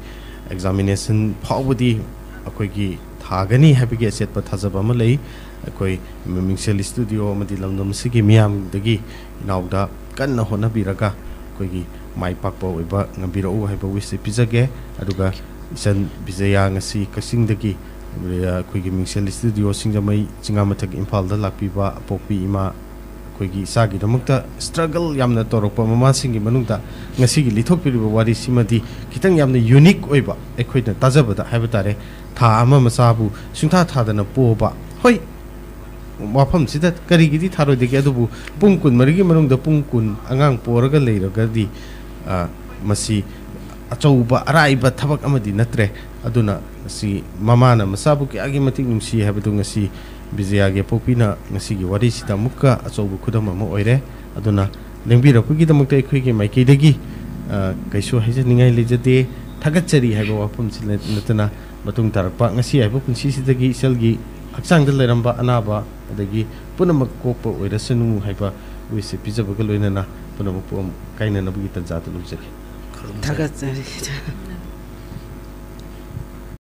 S5: examination phawdi equigi thagani habigi set pa thajaba ma lei equigi mimingsel studio madi lamdam sigi miam dagi inauda kanna hona biraga koigi mai pakpa oiba ngabiro haiba wisi pizage aduga isan bizaya ngasi kasingdagi koigi mingsel studio singjamai chingamatag impal da lakpiba apokpi ima koigi sagi damakta struggle yamna torokpa mama singi manungta ngasi gi lithokpiriba wari simadi kitang yamna unique oiba ekhoina tajabada haiba tare tha ama masabu sungtha thadana poba hoi wafam sida karigidi tharo dege adubu pungkun marigi manungda pungkun angang poraga leiragadi masi achauba araiba thabak amadi natre aduna si mamana masabu ki agi matik nungsi habadu ngasi bizayage popina ngasi gi wari sida mukka achaubu khudam ama oire aduna lengbira kugi damakta ekhoi gi maiki degi kaisu haije ningai lejade thagachari haiba wafam sila natana matung tarakpa ngasi haiba punsi sidagi selgi hakchang da leramba anaba adagi punamak kokpa oirasanu haiba wisi pijabaga loinana punamak pom kaina nabugi tanjata lujake
S7: thagachari